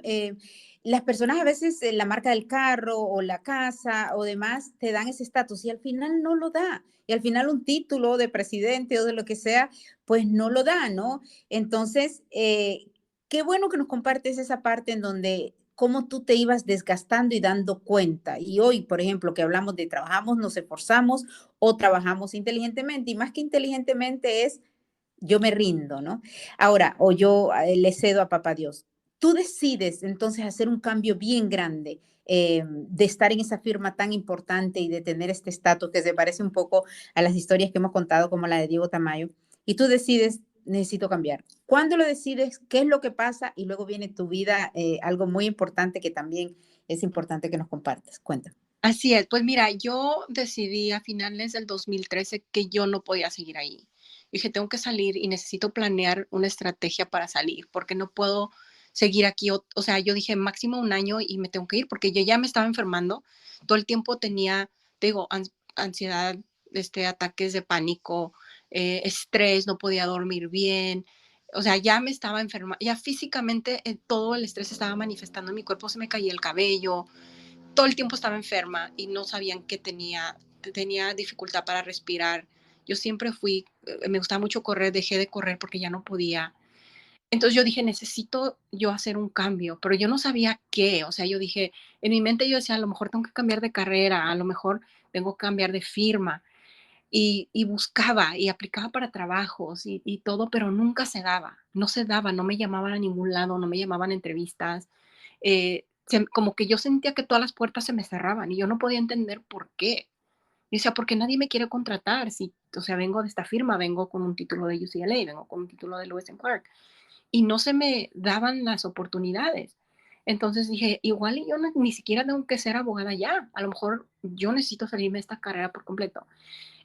las personas a veces la marca del carro o la casa o demás te dan ese estatus y al final no lo da. Y al final un título de presidente o de lo que sea, pues no lo da, ¿no? Entonces, qué bueno que nos compartes esa parte en donde cómo tú te ibas desgastando y dando cuenta. Y hoy, por ejemplo, que hablamos de trabajamos, nos esforzamos o trabajamos inteligentemente, y más que inteligentemente es yo me rindo, ¿no? Ahora, o yo le cedo a papá Dios. tú decides entonces hacer un cambio bien grande, de estar en esa firma tan importante y de tener este estatus que se parece un poco a las historias que hemos contado, como la de Diego Tamayo, y tú decides, necesito cambiar. ¿Cuándo lo decides? ¿Qué es lo que pasa? Y luego viene tu vida, algo muy importante que también es importante que nos compartas. Cuenta. Así es, pues mira, yo decidí a finales del 2013 que yo no podía seguir ahí. Dije, tengo que salir y necesito planear una estrategia para salir, porque no puedo seguir aquí. O sea, yo dije máximo un año y me tengo que ir, porque yo ya me estaba enfermando. Todo el tiempo tenía, te digo, ansiedad, ataques de pánico, estrés, no podía dormir bien. O sea, ya me estaba enferma, ya físicamente todo el estrés estaba manifestando en mi cuerpo, se me caía el cabello, todo el tiempo estaba enferma y no sabían que tenía dificultad para respirar. Yo siempre me gustaba mucho correr, dejé de correr porque ya no podía. Entonces yo dije, necesito yo hacer un cambio, pero yo no sabía qué. O sea, yo dije, en mi mente yo decía, a lo mejor tengo que cambiar de carrera, a lo mejor tengo que cambiar de firma. Y buscaba y aplicaba para trabajos y todo, pero nunca se daba, no se daba, no me llamaban a ningún lado, no me llamaban a entrevistas. Como que yo sentía que todas las puertas se me cerraban y yo no podía entender por qué. Yo decía, ¿por qué nadie me quiere contratar? Si, o sea, vengo de esta firma, vengo con un título de UCLA, vengo con un título de Lewis and Clark, y no se me daban las oportunidades. Entonces dije, igual y yo ni siquiera tengo que ser abogada ya, a lo mejor yo necesito salirme de esta carrera por completo.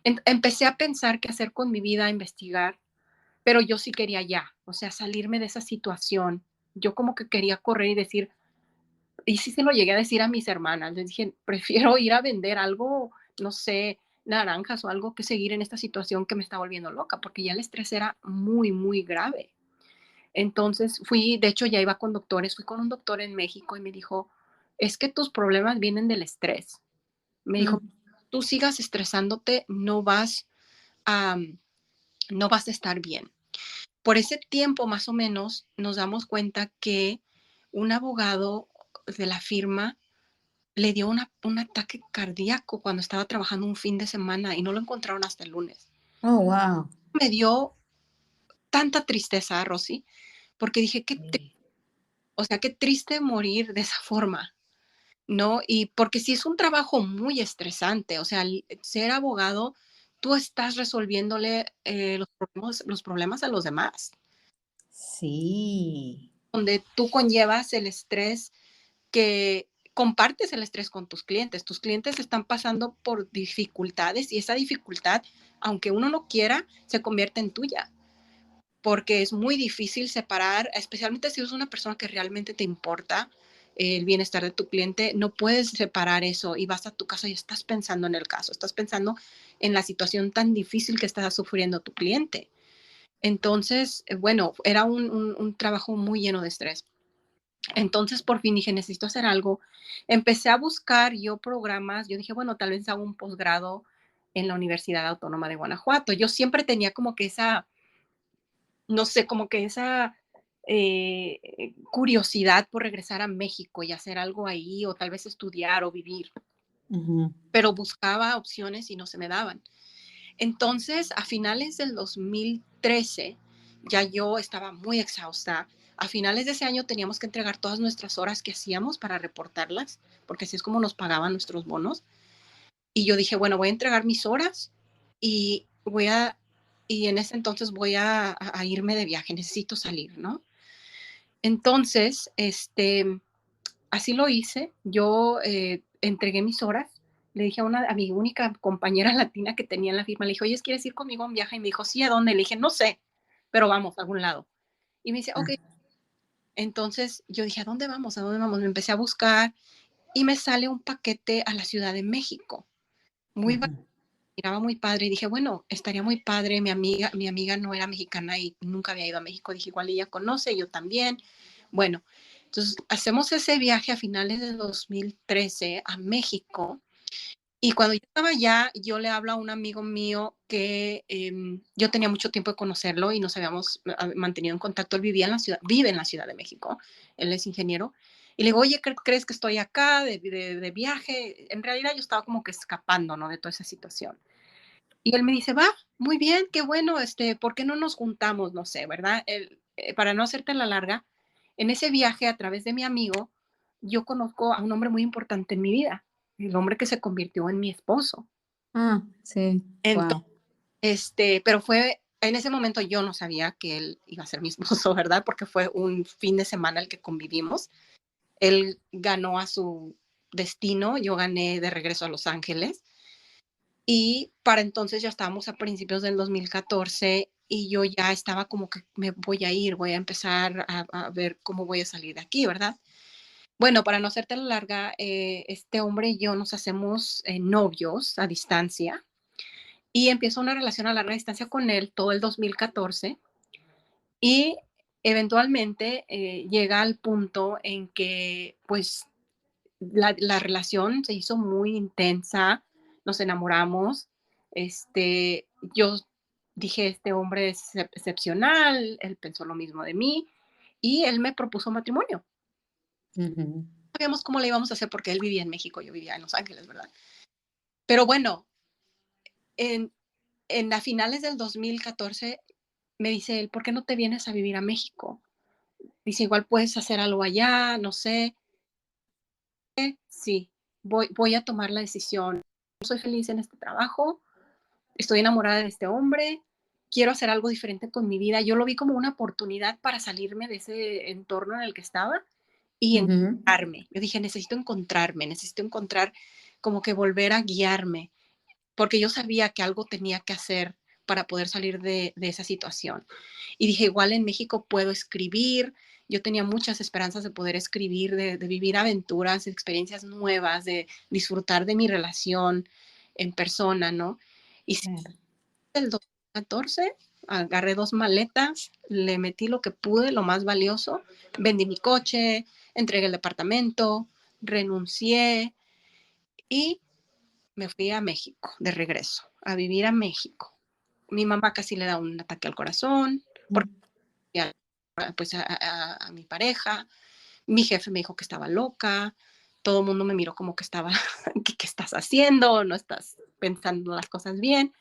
Empecé a pensar qué hacer con mi vida, a investigar, pero yo sí quería ya, o sea, salirme de esa situación. Yo como que quería correr y decir, y sí se lo llegué a decir a mis hermanas, les dije, prefiero ir a vender algo, no sé, naranjas o algo que seguir en esta situación que me está volviendo loca, porque ya el estrés era muy, muy grave. Entonces de hecho ya iba con doctores, fui con un doctor en México y me dijo, es que tus problemas vienen del estrés. Me dijo, Mm, tú sigas estresándote, a, no vas a estar bien. Por ese tiempo, más o menos, nos damos cuenta que un abogado de la firma le dio un ataque cardíaco cuando estaba trabajando un fin de semana y no lo encontraron hasta el lunes. oh, wow. Me dio tanta tristeza, Rosy, porque dije, Sí. o sea, qué triste morir de esa forma, ¿no? Y porque sí es un trabajo muy estresante, o sea, ser abogado, tú estás resolviéndole los problemas a los demás, Sí. donde tú conllevas el estrés, que compartes el estrés con tus clientes. Tus clientes están pasando por dificultades y esa dificultad, aunque uno no quiera, se convierte en tuya, porque es muy difícil separar, especialmente si eres una persona que realmente te importa el bienestar de tu cliente, no puedes separar eso y vas a tu casa y estás pensando en el caso, estás pensando en la situación tan difícil que está sufriendo tu cliente. Entonces, bueno, era un trabajo muy lleno de estrés. Entonces, por fin dije, necesito hacer algo. Empecé a buscar yo programas. Yo dije, bueno, tal vez hago un posgrado en la Universidad Autónoma de Guanajuato. Yo siempre tenía como que esa, no sé, como que esa curiosidad por regresar a México y hacer algo ahí, o tal vez estudiar o vivir, Ujú. pero buscaba opciones y no se me daban. Entonces, a finales del 2013, ya yo estaba muy exhausta. A finales de ese año teníamos que entregar todas nuestras horas que hacíamos para reportarlas, porque así es como nos pagaban nuestros bonos. Y yo dije, bueno, voy a entregar mis horas y y en ese entonces voy a irme de viaje, necesito salir, ¿no? Entonces, así lo hice. Yo entregué mis horas. Le dije a mi única compañera latina que tenía en la firma, le dije, oye, ¿quieres ir conmigo a un viaje? Y me dijo, sí, ¿a dónde? Le dije, no sé, pero vamos a algún lado. Y me dice, ok. Ah, Entonces yo dije, ¿a dónde vamos? ¿A dónde vamos? Me empecé a buscar y me sale un paquete a la Ciudad de México. Muy ujú. miraba muy padre y dije, bueno, estaría muy padre. Mi amiga no era mexicana y nunca había ido a México. Dije, igual ella conoce, yo también. Bueno, entonces hacemos ese viaje a finales de 2013 a México. Y cuando yo estaba allá, yo le hablo a un amigo mío que yo tenía mucho tiempo de conocerlo y nos habíamos mantenido en contacto. Él vive en la Ciudad de México, él es ingeniero. Y le digo, oye, ¿crees que estoy acá de viaje? En realidad yo estaba como que escapando, ¿no? De toda esa situación. Y él me dice, va, muy bien, qué bueno, ¿por qué no nos juntamos? No sé, ¿verdad? Para no hacerte la larga, En ese viaje, a través de mi amigo, yo conozco a un hombre muy importante en mi vida, el hombre que se convirtió en mi esposo. Ah, sí, Entonces, wow. pero fue, en ese momento yo no sabía que él iba a ser mi esposo, ¿verdad? Porque fue un fin de semana el que convivimos. Él ganó a su destino, yo gané de regreso a Los Ángeles. Y para entonces ya estábamos a principios del 2014 y yo ya estaba como que me voy a ir, voy a empezar a ver cómo voy a salir de aquí, ¿verdad? Bueno, para no hacerte la larga, este hombre y yo nos hacemos novios a distancia y empiezo una relación a larga distancia con él todo el 2014 y eventualmente llega al punto en que pues la relación se hizo muy intensa, nos enamoramos, yo dije, este hombre es excepcional, él pensó lo mismo de mí y él me propuso matrimonio. Ujú. No sabíamos cómo le íbamos a hacer porque él vivía en México, yo vivía en Los Ángeles, ¿verdad? Pero bueno, en, a finales del 2014 me dice él, ¿por qué no te vienes a vivir a México? Dice, igual puedes hacer algo allá, no sé. Sí, voy a tomar la decisión. No soy feliz en este trabajo, estoy enamorada de este hombre, quiero hacer algo diferente con mi vida. Yo lo vi como una oportunidad para salirme de ese entorno en el que estaba y Ujú. encontrarme. Yo dije, necesito encontrarme, necesito encontrar como que volver a guiarme, porque yo sabía que algo tenía que hacer para poder salir de esa situación. Y dije, igual en México puedo escribir. Yo tenía muchas esperanzas de poder escribir, de vivir aventuras, experiencias nuevas, de disfrutar de mi relación en persona, ¿no? Y sí, Claro. el 2014 agarré 2 maletas, le metí lo que pude, lo más valioso, vendí mi coche, entregué el departamento, renuncié y me fui a México de regreso, a vivir a México. Mi mamá casi le da un ataque al corazón, porque pues a mi pareja, mi jefe me dijo que estaba loca, todo el mundo me miró como que estaba, ¿qué estás haciendo? No estás pensando las cosas bien.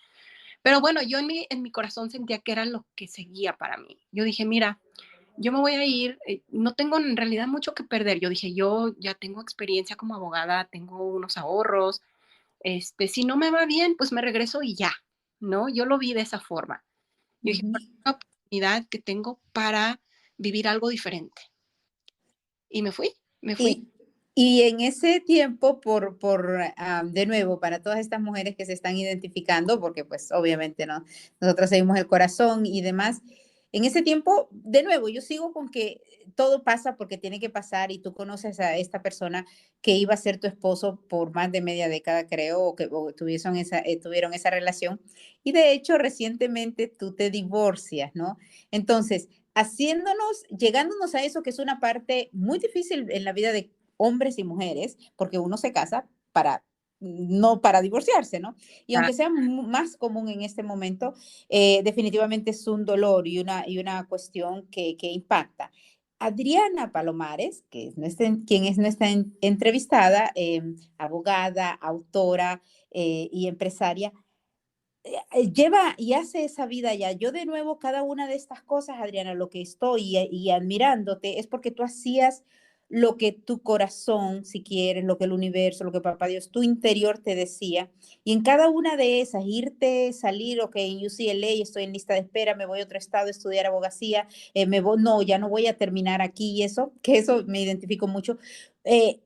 Pero bueno, yo en mi corazón sentía que era lo que seguía para mí. Yo dije, mira, yo me voy a ir, no tengo en realidad mucho que perder. Yo dije, yo ya tengo experiencia como abogada, tengo unos ahorros, si no me va bien, pues me regreso y ya, ¿no? Yo lo vi de esa forma. Yo dije, Ujú. "Pero es una oportunidad que tengo para vivir algo diferente". Y me fui. Y, y en ese tiempo, de nuevo, para todas estas mujeres que se están identificando, porque pues obviamente no, nosotras seguimos el corazón y demás, en ese tiempo, de nuevo, yo sigo con que todo pasa porque tiene que pasar y tú conoces a esta persona que iba a ser tu esposo por más de media década, creo, o tuvieron esa relación. Y de hecho, recientemente tú te divorcias, ¿no? Entonces, llegándonos a eso que es una parte muy difícil en la vida de hombres y mujeres, porque uno se casa no para divorciarse, ¿no? Y Ah, aunque sea más común en este momento, definitivamente es un dolor y una cuestión que impacta. Adriana Palomares, quien es nuestra entrevistada, abogada, autora y empresaria, lleva y hace esa vida ya. Yo de nuevo, cada una de estas cosas, Adriana, lo que estoy y admirándote es porque tú hacías lo que tu corazón, si quieres, lo que el universo, lo que papá Dios, tu interior te decía. Y en cada una de esas, irte, salir, ok, en UCLA, estoy en lista de espera, me voy a otro estado a estudiar abogacía, no, ya no voy a terminar aquí y eso, que eso me identifico mucho.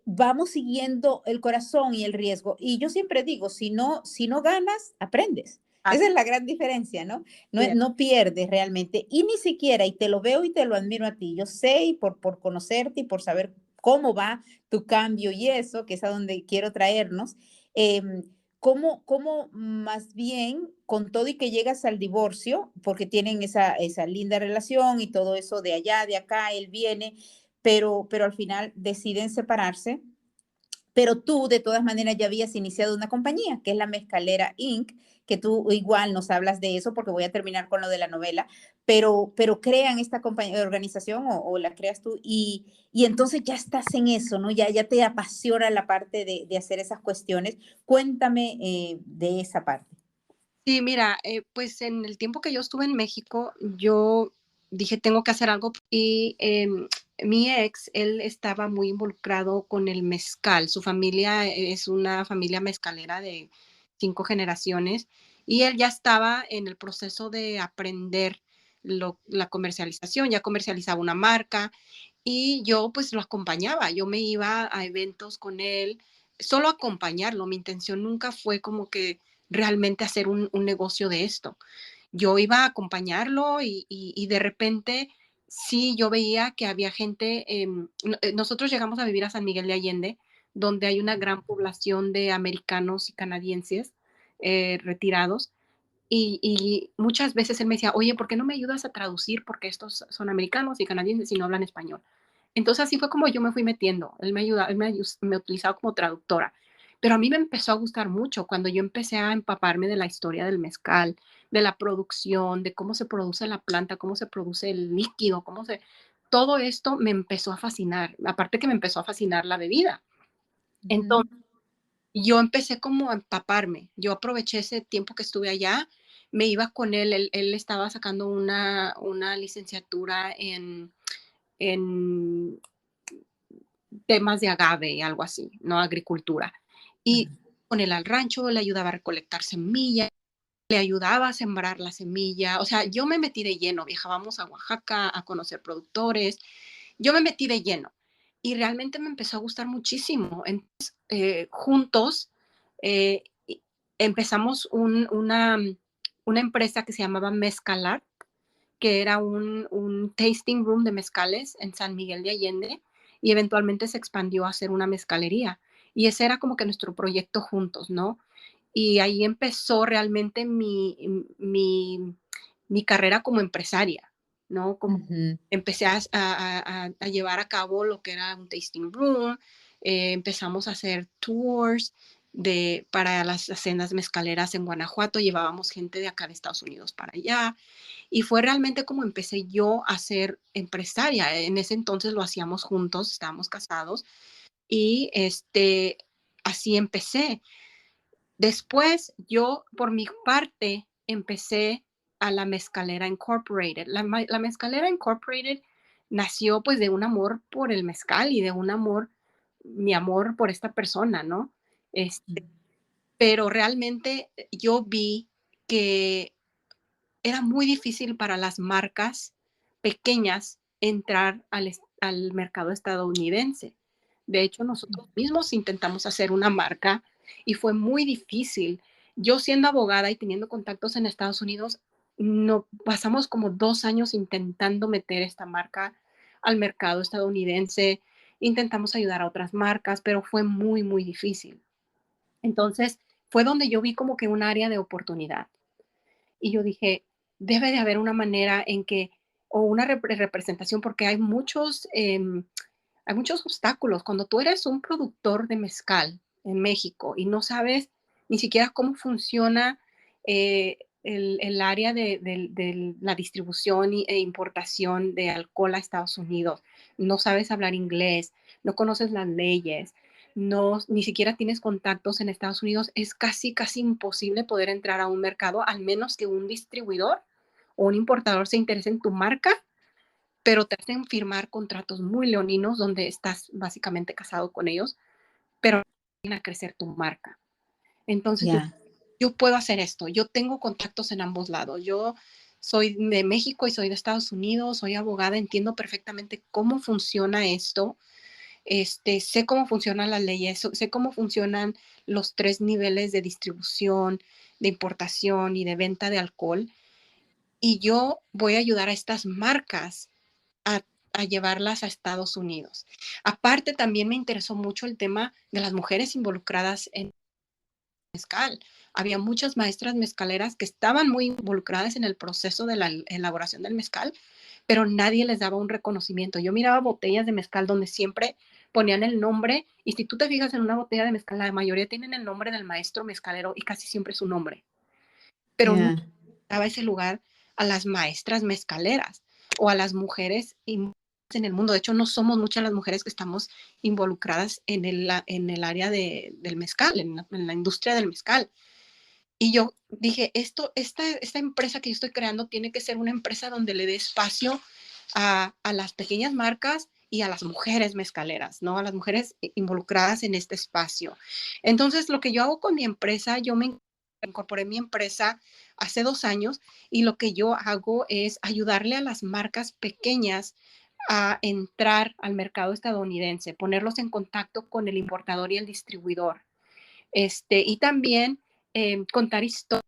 Vamos siguiendo el corazón y el riesgo. Y yo siempre digo, si no ganas, aprendes. Esa así es la gran diferencia, ¿no? No, es. no pierdes realmente. Y ni siquiera, y te lo veo y te lo admiro a ti, yo sé y por conocerte y por saber cómo va tu cambio y eso, que es a donde quiero traernos, cómo más bien con todo y que llegas al divorcio, porque tienen esa linda relación y todo eso de allá, de acá, él viene, pero al final deciden separarse, pero tú, de todas maneras, ya habías iniciado una compañía, que es la Mezcalera Inc., que tú igual nos hablas de eso, porque voy a terminar con lo de la novela, pero crean esta compañía, organización o la creas tú y entonces ya estás en eso, ¿no? Ya te apasiona la parte de hacer esas cuestiones. Cuéntame de esa parte. Sí, mira, pues en el tiempo que yo estuve en México, yo dije, tengo que hacer algo y mi ex, él estaba muy involucrado con el mezcal. Su familia es una familia mezcalera de 5 generaciones, y él ya estaba en el proceso de aprender la comercialización, ya comercializaba una marca, y yo, pues, lo acompañaba. Yo me iba a eventos con él, solo a acompañarlo. Mi intención nunca fue como que realmente hacer un negocio de esto. Yo iba a acompañarlo y de repente, sí, yo veía que había gente, nosotros llegamos a vivir a San Miguel de Allende, donde hay una gran población de americanos y canadienses, retirados, y muchas veces él me decía: "Oye, ¿por qué no me ayudas a traducir? Porque estos son americanos y canadienses y no hablan español". Entonces, así fue como yo me fui metiendo. Él me utilizaba como traductora. Pero a mí me empezó a gustar mucho cuando yo empecé a empaparme de la historia del mezcal, de la producción, de cómo se produce la planta, cómo se produce el líquido, todo esto me empezó a fascinar. Aparte que me empezó a fascinar la bebida. Ujú, Entonces, yo empecé como a empaparme. Yo aproveché ese tiempo que estuve allá, me iba con él. Él estaba sacando una licenciatura en temas de agave y algo así, ¿no? Agricultura. Y ujú, con él al rancho, le ayudaba a recolectar semillas, le ayudaba a sembrar la semilla. O sea, yo me metí de lleno. Viajábamos a Oaxaca a conocer productores. Yo me metí de lleno y realmente me empezó a gustar muchísimo. Entonces, juntos empezamos una empresa que se llamaba Mezcalar, que era un tasting room de mezcales en San Miguel de Allende, y eventualmente se expandió a ser una mezcalería. Y ese era como que nuestro proyecto juntos, ¿no? Y ahí empezó realmente mi carrera como empresaria, ¿no? Como ujú. empecé a llevar a cabo lo que era un tasting room, empezamos a hacer tours para las haciendas mezcaleras en Guanajuato, llevábamos gente de acá de Estados Unidos para allá, y fue realmente como empecé yo a ser empresaria. En ese entonces lo hacíamos juntos, estábamos casados, y así empecé. Después yo, por mi parte, empecé a la Mezcalera Incorporated. La Mezcalera Incorporated nació pues de un amor por el mezcal y de un amor, mi amor por esta persona, ¿no? Este, pero realmente yo vi que era muy difícil para las marcas pequeñas entrar al mercado estadounidense. De hecho, nosotros mismos intentamos hacer una marca y fue muy difícil. Yo siendo abogada y teniendo contactos en Estados Unidos, no pasamos como 2 años intentando meter esta marca al mercado estadounidense. Intentamos ayudar a otras marcas, pero fue muy, muy difícil. Entonces, fue donde yo vi como que un área de oportunidad. Y yo dije, debe de haber una manera en que, o una representación, porque hay muchos obstáculos. Cuando tú eres un productor de mezcal en México y no sabes ni siquiera cómo funciona el área de la distribución e importación de alcohol a Estados Unidos, no sabes hablar inglés, no conoces las leyes, no, ni siquiera tienes contactos en Estados Unidos, es casi, casi imposible poder entrar a un mercado, al menos que un distribuidor o un importador se interese en tu marca, pero te hacen firmar contratos muy leoninos donde estás básicamente casado con ellos, pero van a crecer tu marca. Entonces Ya. yo puedo hacer esto, yo tengo contactos en ambos lados, yo soy de México y soy de Estados Unidos, soy abogada, entiendo perfectamente cómo funciona esto, sé cómo funcionan las leyes, sé cómo funcionan los 3 niveles de distribución, de importación y de venta de alcohol. Y yo voy a ayudar a estas marcas a, a llevarlas a Estados Unidos. Aparte, también me interesó mucho el tema de las mujeres involucradas en mezcal. Había muchas maestras mezcaleras que estaban muy involucradas en el proceso de la elaboración del mezcal, pero nadie les daba un reconocimiento. Yo miraba botellas de mezcal donde siempre ponían el nombre, y si tú te fijas en una botella de mezcal, la mayoría tienen el nombre del maestro mezcalero y casi siempre su nombre, pero no Ya. daba ese lugar a las maestras mezcaleras o a las mujeres en el mundo. De hecho, no somos muchas las mujeres que estamos involucradas en el área del mezcal, en la industria del mezcal. Y yo dije, esta empresa que yo estoy creando tiene que ser una empresa donde le dé espacio a las pequeñas marcas y a las mujeres mezcaleras, ¿no? A las mujeres involucradas en este espacio. Entonces, lo que yo hago con mi empresa, yo me incorporé mi empresa hace 2 años y lo que yo hago es ayudarle a las marcas pequeñas a entrar al mercado estadounidense, ponerlos en contacto con el importador y el distribuidor. Y también contar historias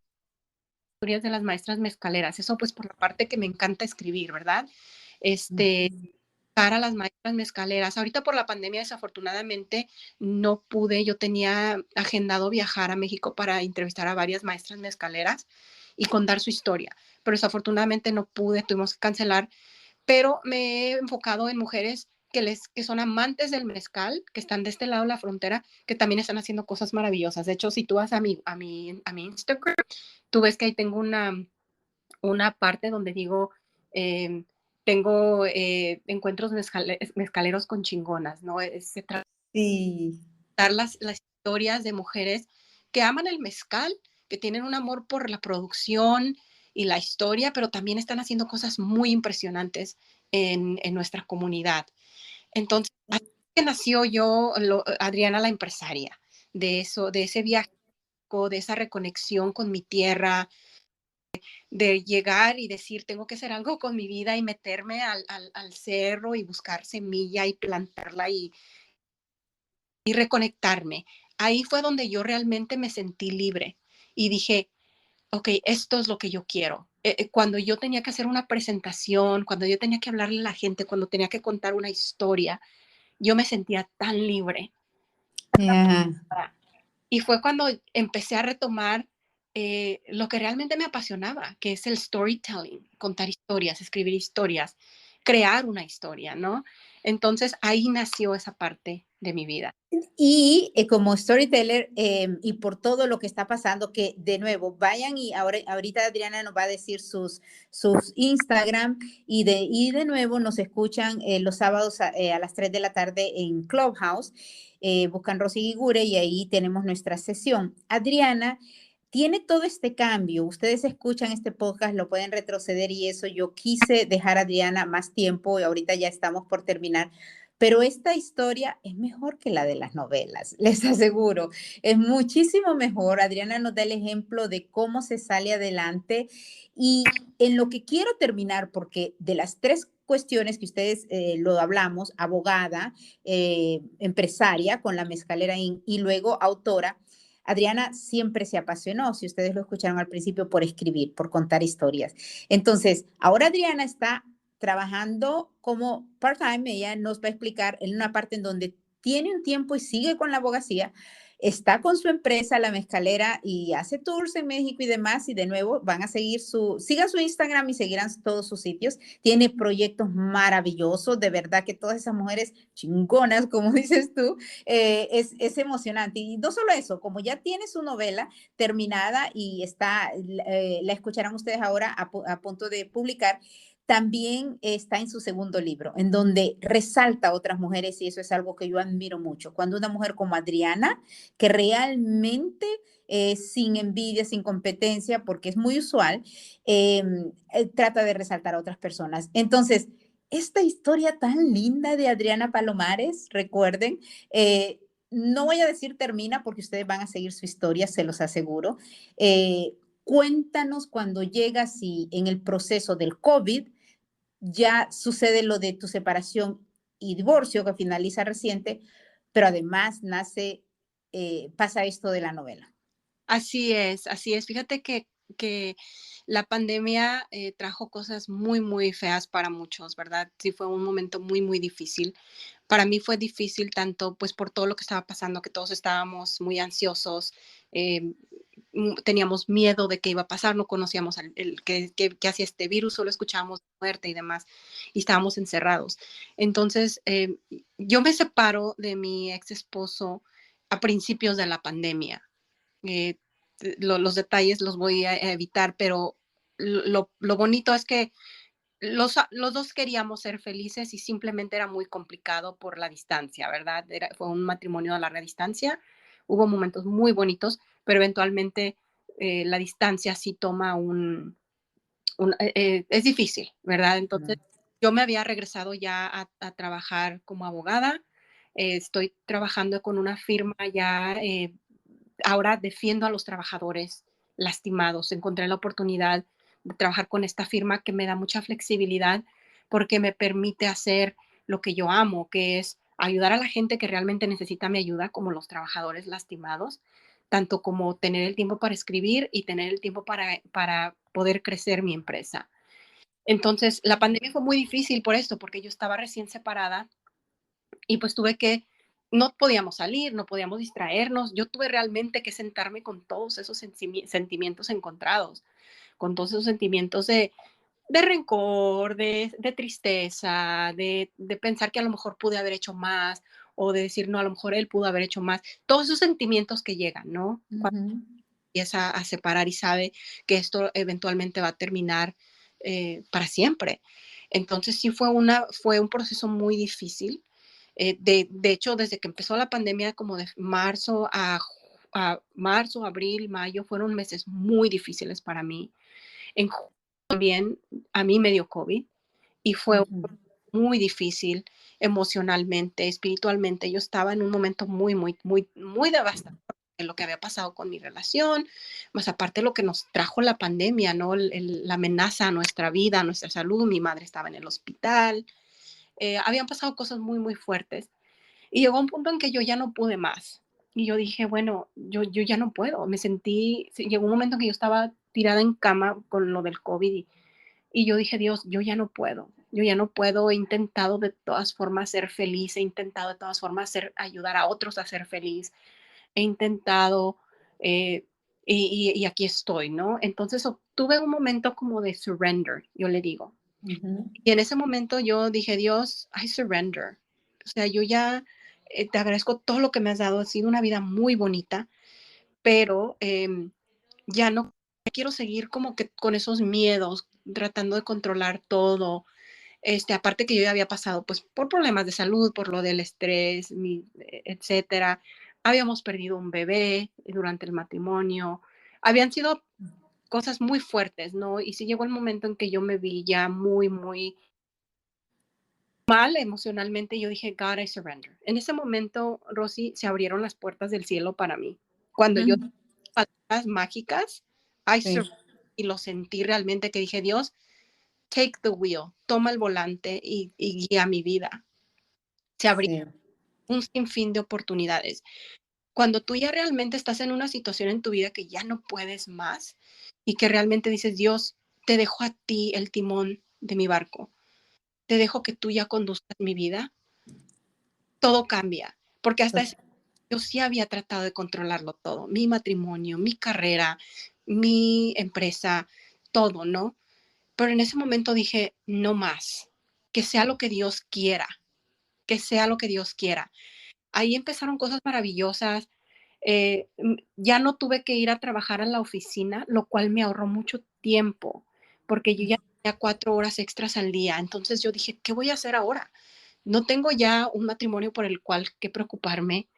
de las maestras mezcaleras. Eso pues por la parte que me encanta escribir, ¿verdad? Para las maestras mezcaleras. Ahorita por la pandemia, desafortunadamente, no pude. Yo tenía agendado viajar a México para entrevistar a varias maestras mezcaleras y contar su historia. Pero desafortunadamente no pude, tuvimos que cancelar. Pero me he enfocado en mujeres que son amantes del mezcal, que están de este lado de la frontera, que también están haciendo cosas maravillosas. De hecho, si tú vas a mi Instagram, tú ves que ahí tengo una parte donde digo, eh, tengo encuentros mezcaleros con chingonas, ¿no? Se trata Sí. de dar las historias de mujeres que aman el mezcal, que tienen un amor por la producción y la historia, pero también están haciendo cosas muy impresionantes en nuestra comunidad. Entonces, así que nació Adriana la empresaria, de eso, de ese viaje, de esa reconexión con mi tierra, de llegar y decir, tengo que hacer algo con mi vida y meterme al cerro y buscar semilla y plantarla y reconectarme. Ahí fue donde yo realmente me sentí libre y dije, ok, esto es lo que yo quiero. Cuando yo tenía que hacer una presentación, cuando yo tenía que hablarle a la gente, cuando tenía que contar una historia, yo me sentía tan libre. Yeah. Y fue cuando empecé a retomar lo que realmente me apasionaba, que es el storytelling, contar historias, escribir historias, crear una historia, ¿no? Entonces ahí nació esa parte de mi vida. Y como storyteller y por todo lo que está pasando, que de nuevo vayan y ahorita Adriana nos va a decir sus Instagram y de nuevo nos escuchan los sábados a las 3 de la tarde en Clubhouse. Buscan Rosy Guigure y ahí tenemos nuestra sesión. Adriana tiene todo este cambio. Ustedes escuchan este podcast, lo pueden retroceder y eso. Yo quise dejar a Adriana más tiempo y ahorita ya estamos por terminar, pero esta historia es mejor que la de las novelas, les aseguro. Es muchísimo mejor. Adriana nos da el ejemplo de cómo se sale adelante. Y en lo que quiero terminar, porque de las tres cuestiones que ustedes lo hablamos, abogada, empresaria con la Mezcalera Inc. y luego autora, Adriana siempre se apasionó, si ustedes lo escucharon al principio, por escribir, por contar historias. Entonces, ahora Adriana está trabajando como part-time. Ella nos va a explicar en una parte en donde tiene un tiempo y sigue con la abogacía, está con su empresa, La Mezcalera, y hace tours en México y demás, y de nuevo van a sigan su Instagram y seguirán todos sus sitios. Tiene proyectos maravillosos, de verdad que todas esas mujeres chingonas, como dices tú, es emocionante. Y no solo eso, como ya tiene su novela terminada y la escucharán ustedes ahora a punto de publicar, también está en su segundo libro, en donde resalta a otras mujeres y eso es algo que yo admiro mucho. Cuando una mujer como Adriana, que realmente sin envidia, sin competencia, porque es muy usual, trata de resaltar a otras personas. Entonces, esta historia tan linda de Adriana Palomares, recuerden, no voy a decir termina porque ustedes van a seguir su historia, se los aseguro. Cuéntanos cuando llegas y en el proceso del COVID ya sucede lo de tu separación y divorcio que finaliza reciente, pero además pasa esto de la novela. Así es, así es. Fíjate que la pandemia trajo cosas muy, muy feas para muchos, ¿verdad? Sí, fue un momento muy, muy difícil. Para mí fue difícil tanto pues por todo lo que estaba pasando, que todos estábamos muy ansiosos, eh, teníamos miedo de qué iba a pasar, no conocíamos qué hacía este virus, solo escuchábamos muerte y demás, y estábamos encerrados. Entonces, yo me separo de mi ex esposo a principios de la pandemia. eh, los detalles los voy a evitar, pero lo bonito es que los dos queríamos ser felices y simplemente era muy complicado por la distancia, ¿verdad? Fue un matrimonio a larga distancia, hubo momentos muy bonitos, pero eventualmente la distancia sí toma es difícil, ¿verdad? Entonces, Mm. Yo me había regresado ya a trabajar como abogada. Estoy trabajando con una firma ya, ahora defiendo a los trabajadores lastimados. Encontré la oportunidad de trabajar con esta firma que me da mucha flexibilidad porque me permite hacer lo que yo amo, que es ayudar a la gente que realmente necesita mi ayuda, como los trabajadores lastimados, tanto como tener el tiempo para escribir y tener el tiempo para poder crecer mi empresa. Entonces, la pandemia fue muy difícil por esto, porque yo estaba recién separada y pues tuve que, no podíamos salir, no podíamos distraernos. Yo tuve realmente que sentarme con todos esos sentimientos encontrados, con todos esos sentimientos de rencor, de tristeza, de pensar que a lo mejor pude haber hecho más o de decir, no, a lo mejor él pudo haber hecho más. Todos esos sentimientos que llegan, ¿no? Cuando Ujú, empieza a separar y sabe que esto eventualmente va a terminar para siempre. Entonces sí fue un proceso muy difícil. De hecho, desde que empezó la pandemia, como de marzo, abril, mayo, fueron meses muy difíciles para mí. En junio también a mí me dio COVID y fue ujú. muy difícil emocionalmente, espiritualmente. Yo estaba en un momento muy, muy, muy, muy devastador en lo que había pasado con mi relación, más aparte lo que nos trajo la pandemia, ¿no? La amenaza a nuestra vida, a nuestra salud. Mi madre estaba en el hospital. Habían pasado cosas muy, muy fuertes. Y llegó un punto en que yo ya no pude más. Y yo dije, bueno, yo ya no puedo. Llegó un momento en que yo estaba tirada en cama con lo del COVID y yo dije, Dios, yo ya no puedo, yo ya no puedo, he intentado de todas formas ser feliz, he intentado de todas formas ayudar a otros a ser feliz, he intentado eh, y aquí estoy, ¿no? Entonces tuve un momento como de surrender, yo le digo. Ujú. Y en ese momento yo dije, Dios, I surrender. O sea, yo ya te agradezco todo lo que me has dado, ha sido una vida muy bonita, pero ya no quiero seguir como que con esos miedos, tratando de controlar todo. Aparte que yo ya había pasado pues por problemas de salud, por lo del estrés, etcétera. Habíamos perdido un bebé durante el matrimonio. Habían sido cosas muy fuertes, ¿no? Y sí llegó el momento en que yo me vi ya muy, muy mal emocionalmente. Y yo dije, God, I surrender. En ese momento, Rosy, se abrieron las puertas del cielo para mí. Cuando yo Ujú. palabras mágicas, I Sí, surrender, y lo sentí realmente que dije, Dios, take the wheel, toma el volante y guía mi vida. Se abrió sí. un sinfín de oportunidades. Cuando tú ya realmente estás en una situación en tu vida que ya no puedes más y que realmente dices, Dios, te dejo a ti el timón de mi barco, te dejo que tú ya conduzcas mi vida, todo cambia, porque hasta ese yo sí había tratado de controlarlo todo, mi matrimonio, mi carrera, mi empresa, todo, ¿no? Pero en ese momento dije, no más, que sea lo que Dios quiera, que sea lo que Dios quiera. Ahí empezaron cosas maravillosas. Ya no tuve que ir a trabajar a la oficina, lo cual me ahorró mucho tiempo, porque yo ya tenía 4 horas extras al día. Entonces yo dije, ¿qué voy a hacer ahora? No tengo ya un matrimonio por el cual que preocuparme,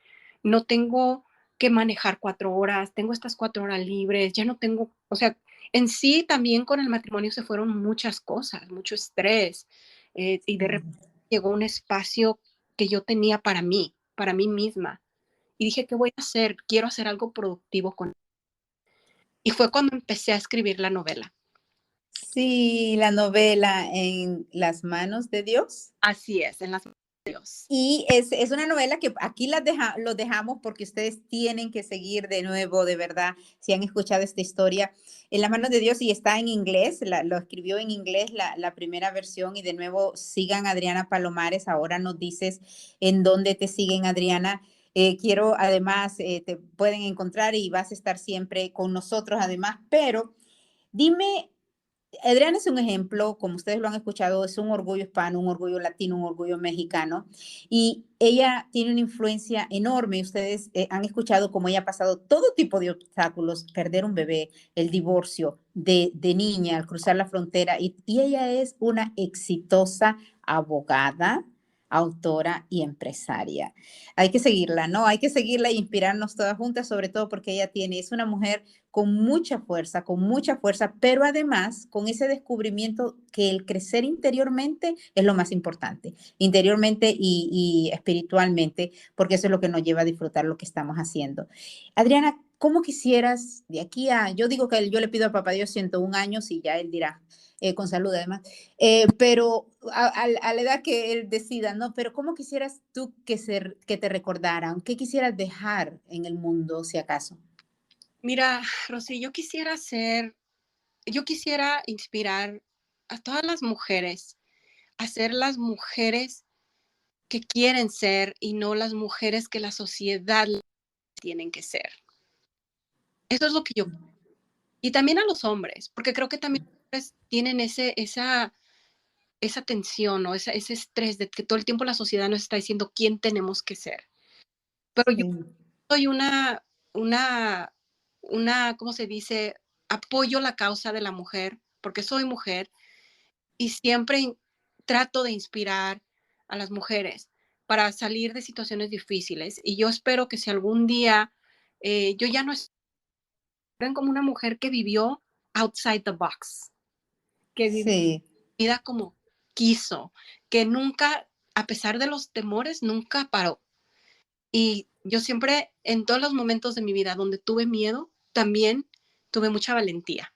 no tengo que manejar 4 horas, tengo estas 4 horas libres, ya no tengo, o sea, en sí también con el matrimonio se fueron muchas cosas, mucho estrés, y de repente llegó un espacio que yo tenía para mí misma. Y dije, ¿qué voy a hacer? Quiero hacer algo productivo con. Y fue cuando empecé a escribir la novela. Sí, la novela En las manos de Dios. Así es, en las manos de Dios. Y es una novela que aquí los dejamos porque ustedes tienen que seguir de nuevo, de verdad, si han escuchado esta historia, En las manos de Dios y está en inglés, lo escribió en inglés la primera versión y de nuevo sigan a Adriana Palomares, ahora nos dices en dónde te siguen, Adriana. Quiero además, te pueden encontrar y vas a estar siempre con nosotros además, pero dime, Adriana es un ejemplo, como ustedes lo han escuchado, es un orgullo hispano, un orgullo latino, un orgullo mexicano, y ella tiene una influencia enorme. Ustedes han escuchado cómo ella ha pasado todo tipo de obstáculos, perder un bebé, el divorcio de niña al cruzar la frontera, y ella es una exitosa abogada, autora y empresaria. Hay que seguirla, ¿no? Hay que seguirla e inspirarnos todas juntas, sobre todo porque es una mujer con mucha fuerza, pero además con ese descubrimiento que el crecer interiormente es lo más importante, interiormente y espiritualmente, porque eso es lo que nos lleva a disfrutar lo que estamos haciendo. Adriana, ¿cómo quisieras de aquí a, yo digo que yo le pido a Papá Dios 101 años y ya él dirá, con salud además, pero a la edad que él decida, ¿no? Pero ¿cómo quisieras tú que te recordaran? ¿Qué quisieras dejar en el mundo, si acaso? Mira, Rosy, yo quisiera inspirar a todas las mujeres a ser las mujeres que quieren ser y no las mujeres que la sociedad tienen que ser. Eso es lo que yo. Y también a los hombres, porque creo que también los hombres tienen esa tensión o ese estrés de que todo el tiempo la sociedad nos está diciendo quién tenemos que ser. Pero yo Sí. soy una, ¿cómo se dice? Apoyo la causa de la mujer, porque soy mujer, y siempre trato de inspirar a las mujeres para salir de situaciones difíciles. Y yo espero que si algún día yo ya no estoy como una mujer que vivió outside the box, que vivió Sí. vida como quiso, que nunca, a pesar de los temores, nunca paró. Y yo siempre, en todos los momentos de mi vida donde tuve miedo, también tuve mucha valentía.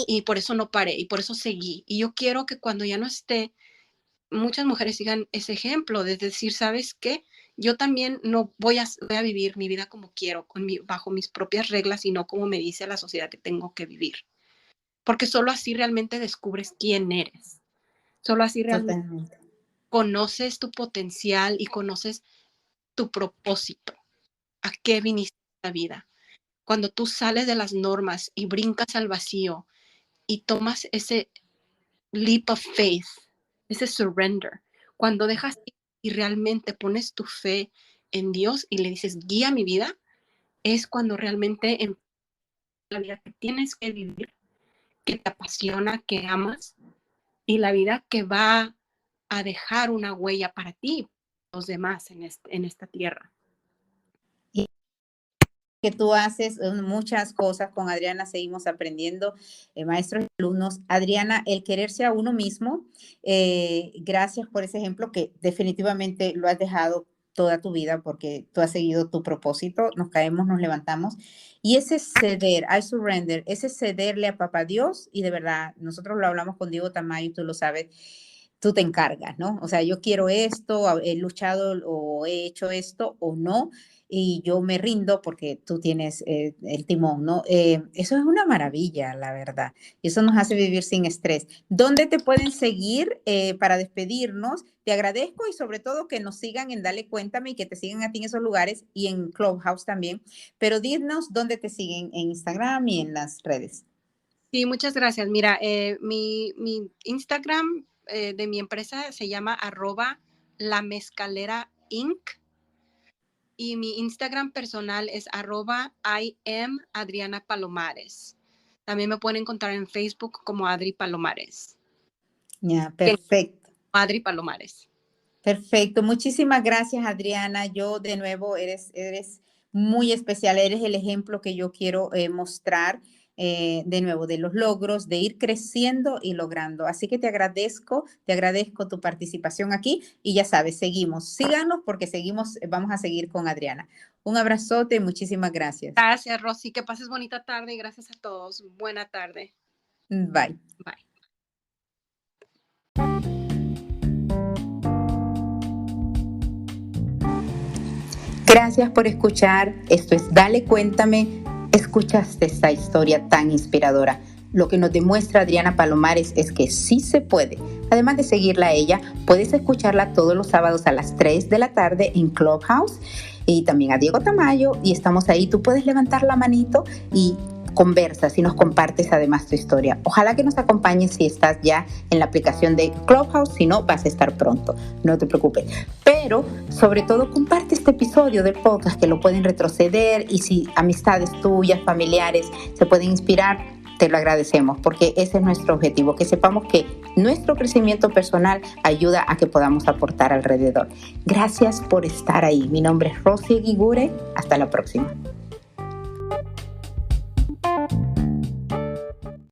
Y por eso no paré, y por eso seguí. Y yo quiero que cuando ya no esté, muchas mujeres sigan ese ejemplo de decir, ¿sabes qué? Yo también no voy a vivir mi vida como quiero, bajo mis propias reglas y no como me dice la sociedad que tengo que vivir. Porque solo así realmente descubres quién eres. Solo así realmente Totalmente. conoces tu potencial y conoces tu propósito. ¿A qué viniste a la vida? Cuando tú sales de las normas y brincas al vacío y tomas ese leap of faith, ese surrender, cuando dejas y realmente pones tu fe en Dios y le dices, guía mi vida, es cuando realmente en la vida que tienes que vivir, que te apasiona, que amas, y la vida que va a dejar una huella para ti y para los demás en esta tierra. Que tú haces muchas cosas con Adriana, seguimos aprendiendo, maestros y alumnos. Adriana, el quererse a uno mismo, gracias por ese ejemplo que definitivamente lo has dejado toda tu vida porque tú has seguido tu propósito, nos caemos, nos levantamos. Y ese ceder, I surrender, ese cederle a Papá Dios, y de verdad, nosotros lo hablamos con Diego Tamayo, tú lo sabes, tú te encargas, ¿no? O sea, yo quiero esto, he luchado o he hecho esto o no, y yo me rindo porque tú tienes el timón, ¿no? Eso es una maravilla, la verdad. Y eso nos hace vivir sin estrés. ¿Dónde te pueden seguir para despedirnos? Te agradezco y sobre todo que nos sigan en Dale Cuéntame y que te sigan a ti en esos lugares y en Clubhouse también. Pero dinos dónde te siguen en Instagram y en las redes. Sí, muchas gracias. Mira, mi Instagram de mi empresa se llama @la mezcalera Inc. Y mi Instagram personal es @I am Adriana Palomares. También me pueden encontrar en Facebook como Adri Palomares. Ya, perfecto. Adri Palomares. Perfecto. Muchísimas gracias, Adriana. Yo de nuevo, eres muy especial, eres el ejemplo que yo quiero mostrar de nuevo, de los logros, de ir creciendo y logrando. Así que te agradezco tu participación aquí y ya sabes, seguimos. Síganos porque seguimos, vamos a seguir con Adriana. Un abrazote y muchísimas gracias. Gracias, Rosy. Que pases bonita tarde y gracias a todos. Buena tarde. Bye. Bye. Gracias por escuchar. Esto es Dale Cuéntame. Escuchaste esta historia tan inspiradora. Lo que nos demuestra Adriana Palomares es que sí se puede. Además de seguirla a ella, puedes escucharla todos los sábados a las 3 de la tarde en Clubhouse y también a Diego Tamayo. Y estamos ahí. Tú puedes levantar la manito y conversas y nos compartes además tu historia. Ojalá que nos acompañes si estás ya en la aplicación de Clubhouse, si no, vas a estar pronto, no te preocupes. Pero sobre todo comparte este episodio del podcast que lo pueden retroceder y si amistades tuyas, familiares se pueden inspirar, te lo agradecemos porque ese es nuestro objetivo, que sepamos que nuestro crecimiento personal ayuda a que podamos aportar alrededor. Gracias por estar ahí. Mi nombre es Rosy Guigure. Hasta la próxima.